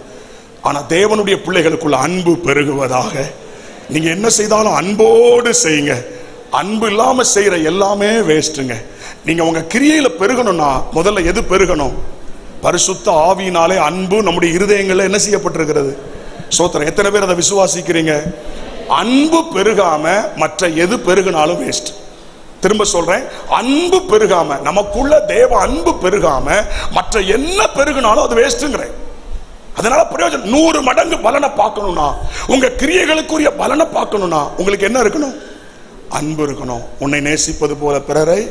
ஆனா தேவனுடைய பிள்ளைகளுக்குள்ள அன்பு பெருகுவதாக. நீங்க என்ன செய்தாலும் அன்போடு செய்யுங்க. அன்பு இல்லாம செய்யற எல்லாமே வேஸ்ட்டுங்க. நீங்க உங்க கிரியையில பெருகணும்னா முதல்ல எது பெருகணும்? பரிசுத்த ஆவியினாலே அன்பு நம்முடைய இருதயங்கள்ல என்ன செய்யப்பட்டிருக்கிறது? சோத்திரம். எத்தனை பேர் அதை விசுவாசிக்கிறீங்க? அன்பு பெருகாம மற்ற எது பெருகினாலும் வேஸ்ட். திரும்ப சொல்றேன், அன்பு பெருகாம, நமக்குள்ள தேவ அன்பு பெருகாம மற்ற என்ன பெருகினாலும் அது வேஸ்ட்ங்கிறேன். அதனால பிரயோஜனம். 100 மடங்கு பலனை பார்க்கணும்னா, உங்க கிரியைகளுக்குரிய பலனை பார்க்கணும்னா உங்களுக்கு என்ன இருக்கணும்? அன்பு இருக்கணும். உன்னை நேசிப்பது போல பிறரை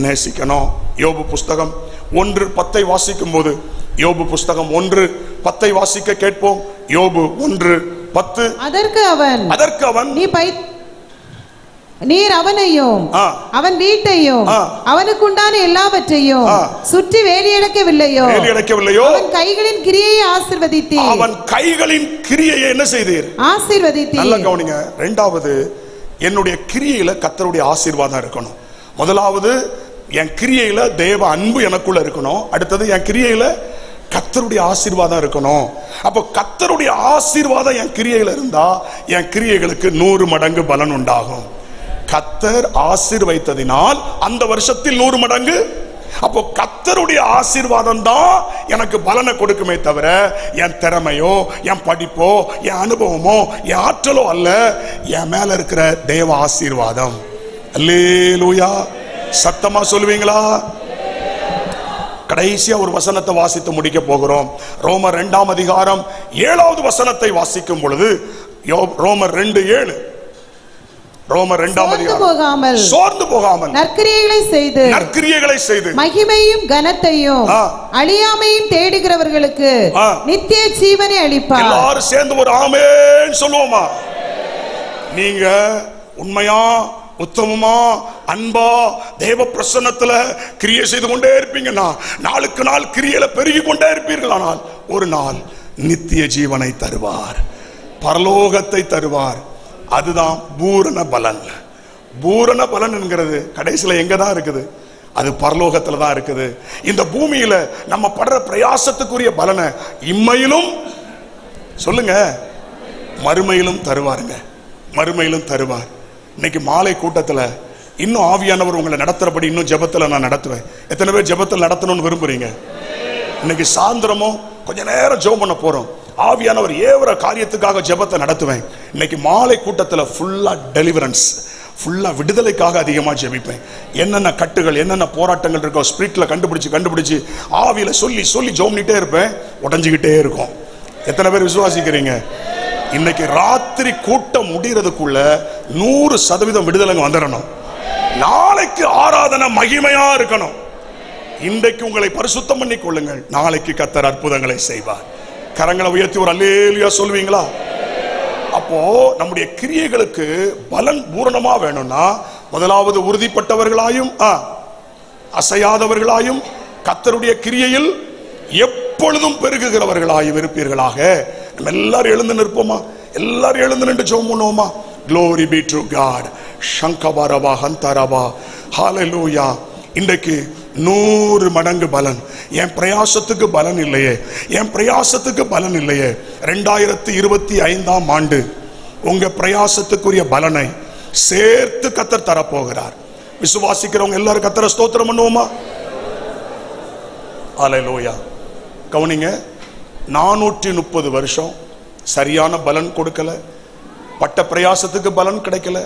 நேசிக்கணும். யோபு புஸ்தகம் 1:10 வாசிக்கும் போது, யோபு புஸ்தகம் 1:10 வாசிக்க கேட்போம். யோபு 1:10. அதற்கு அவன் நீர் அவனையும் அவன் வீட்டையும் அவனுக்கு உண்டான எல்லாவற்றையும் சுற்றி வேலியடைக்கவில்லையோ? அவன் கைகளின் கிரியையை ஆசீர்வதித்தீர். அவன் கைகளின் கிரியையை என்ன செய்தீர்? ஆசீர்வதித்தீர். நல்ல கவனிங்க. 2வது, என்னுடைய கிரியையில கர்த்தருடைய ஆசீர்வாதம் இருக்கணும். முதலாவது என் கிரியையில தேவ அன்பு எனக்குள்ள இருக்கணும். அடுத்தது என் கிரியையில கர்த்தருடைய ஆசீர்வாதம் இருக்கணும். அப்போ கர்த்தருடைய ஆசீர்வாதம் என் கிரியையில இருந்தா என் கிரியைகளுக்கு 100 மடங்கு பலன் உண்டாகும். கர்த்தர் ஆசீர்வதித்ததினால் அந்த வருஷத்தில் 100 மடங்கு. அப்போ கர்த்தருடைய ஆசீர்வாதம் தான் எனக்கு பலனை கொடுக்குமே தவிர என் திறமையோ என் படிப்போ என் அனுபவமோ என் ஆற்றலோ அல்ல. என் மேல இருக்கிற தேவ ஆசீர்வாதம். அல்லேலூயா. சத்தமா சொல்லுவீங்களா? கடைசியா ஒரு வசனத்தை வாசித்து முடிக்க போகிறோம். ரோமர் 2ஆம் அதிகாரம் 7வது வசனத்தை வாசிக்கும் பொழுது, ரோமர் 2:7, ரோமர் 2ஆம் அதிகாரம், சோர்ந்து போகாமல் நற்கிரியைகளை செய்து மகிமையும் கனத்தையும் அழியாமையும் தேடுகிறவர்களுக்கு நித்திய ஜீவனை அளிப்பார். எல்லாரும் சேர்ந்து ஒரு ஆமென் சொல்லுவோமா? நீங்க உண்மையா உத்தமமா அன்பா தேவ பிரசன்னத்துல கிரியை செய்து கொண்டே இருப்பீங்கன்னா நாளுக்கு நாள் கிரியையில பெருகி கொண்டே இருப்பீர்களானால் ஒரு நாள் நித்திய ஜீவனை தருவார், பரலோகத்தை தருவார். அதுதான் பூரண பலன். பூரண பலன் என்கிறது கடைசியில எங்கதான் இருக்குது? அது பரலோகத்துல தான் இருக்குது. இந்த பூமியில நம்ம படுற பிரயாசத்துக்குரிய பலனை இம்மையிலும் சொல்லுங்க மறுமையிலும் தருவாருங்க. மறுமையிலும் தருவார். இன்னைக்கு மாலை கூட்டத்துல இன்னும் ஆவியானவர் உங்களை நடத்துறபடி இன்னும் ஜெபத்துல நான் நடத்துவேன். எத்தனை பேர் ஜெபத்தில் நடத்தணும்னு விரும்புறீங்க? இன்னைக்கு சாயந்தரமும் கொஞ்ச நேரம் ஜெபம் பண்ண போறோம். ஆவியானவர் ஏவர காரியத்துக்காக ஜெபத்தை நடத்துவேன். இன்னைக்கு மாலை கூட்டத்துல ஃபுல்லா டெலிவரன்ஸ், ஃபுல்லா விடுதலைக்காக அதிகமா ஜெபிப்பேன். என்னென்ன கட்டுகள் என்னென்ன போராட்டங்கள் இருக்கோ ஸ்பிரிட்ல கண்டுபிடிச்சு ஆவியில சொல்லி சொல்லி ஜெபம் பண்ணிட்டே இருப்பேன். உடஞ்சுக்கிட்டே இருக்கும். எத்தனை பேர் விசுவாசிக்கிறீங்க? இன்னைக்கு ராத்திரி கூட்டம் முடிகிறதுக்குள்ள 100% விடுதலைங்க வந்துடணும். நாளைக்கு ஆராதனை மகிமையா இருக்கணும். இன்றைக்கு உங்களை பரிசுத்தம் பண்ணி கொள்ளுங்கள். நாளைக்கு கர்த்தர் அற்புதங்களை செய்வார். கரங்களை உயர்த்தி ஒரு அல்லேலூயா சொல்வீங்களா? அப்போ நம்முடைய கிரியைகளுக்கு பலன் பூரணமா வேணும்னா முதலாவது உறுதிப்பட்டவர்களாயும் அசையாதவர்களாயும் கர்த்தருடைய கிரியையில் எப்பொழுதும் பெருகுகிறவர்களாயும் இருப்பீர்களாக. நம்ம எல்லாரும் எழுந்து நிற்போமா? எல்லாரும் எழுந்து நின்று ஜெபம் பண்ணுவோமா? Glory be to God. சங்கபரவா ஹந்தரவா ஹalleluya. இன்றைக்கு 100 மடங்கு பலன். என் பிரயாசத்துக்கு பலன் இல்லையே, என் பிரயாசத்துக்கு பலன் இல்லையே. 2025ஆம் ஆண்டு உங்க பிரயாசத்துக்குரிய பலனை சேர்த்து கர்த்தர் தரப்போகிறார். விசுவாசிக்கிறவங்க எல்லாரும் கர்த்தரை ஸ்தோத்திரம் பண்ணுவோமா? ஹalleluya. கவனிங்க, 430 வருஷம் சரியான பலன் கொடுக்கல, பட்ட பிரயாசத்துக்கு பலன் கிடைக்கல.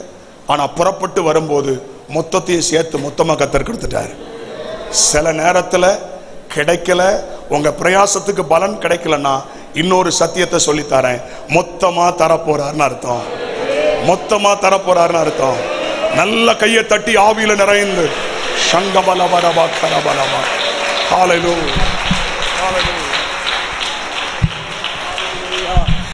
ஆனா புறப்பட்டு வரும்போது மொத்தத்தையும் சேர்த்து மொத்தமா கர்த்தர் கொடுத்துட்டார். சில நேரத்துல கிடைக்கல, உங்க பிரயாசத்துக்கு பலன் கிடைக்கலன்னா இன்னொரு சத்தியத்தை சொல்லித்தரேன், மொத்தமா தரப்போறாருன்னு அர்த்தம். மொத்தமா தரப்போறாருன்னு அர்த்தம். நல்ல கையை தட்டி ஆவியில நிறைந்து சங்கபலபரபா கரபலபா. ஹalleluya. Hallelujah.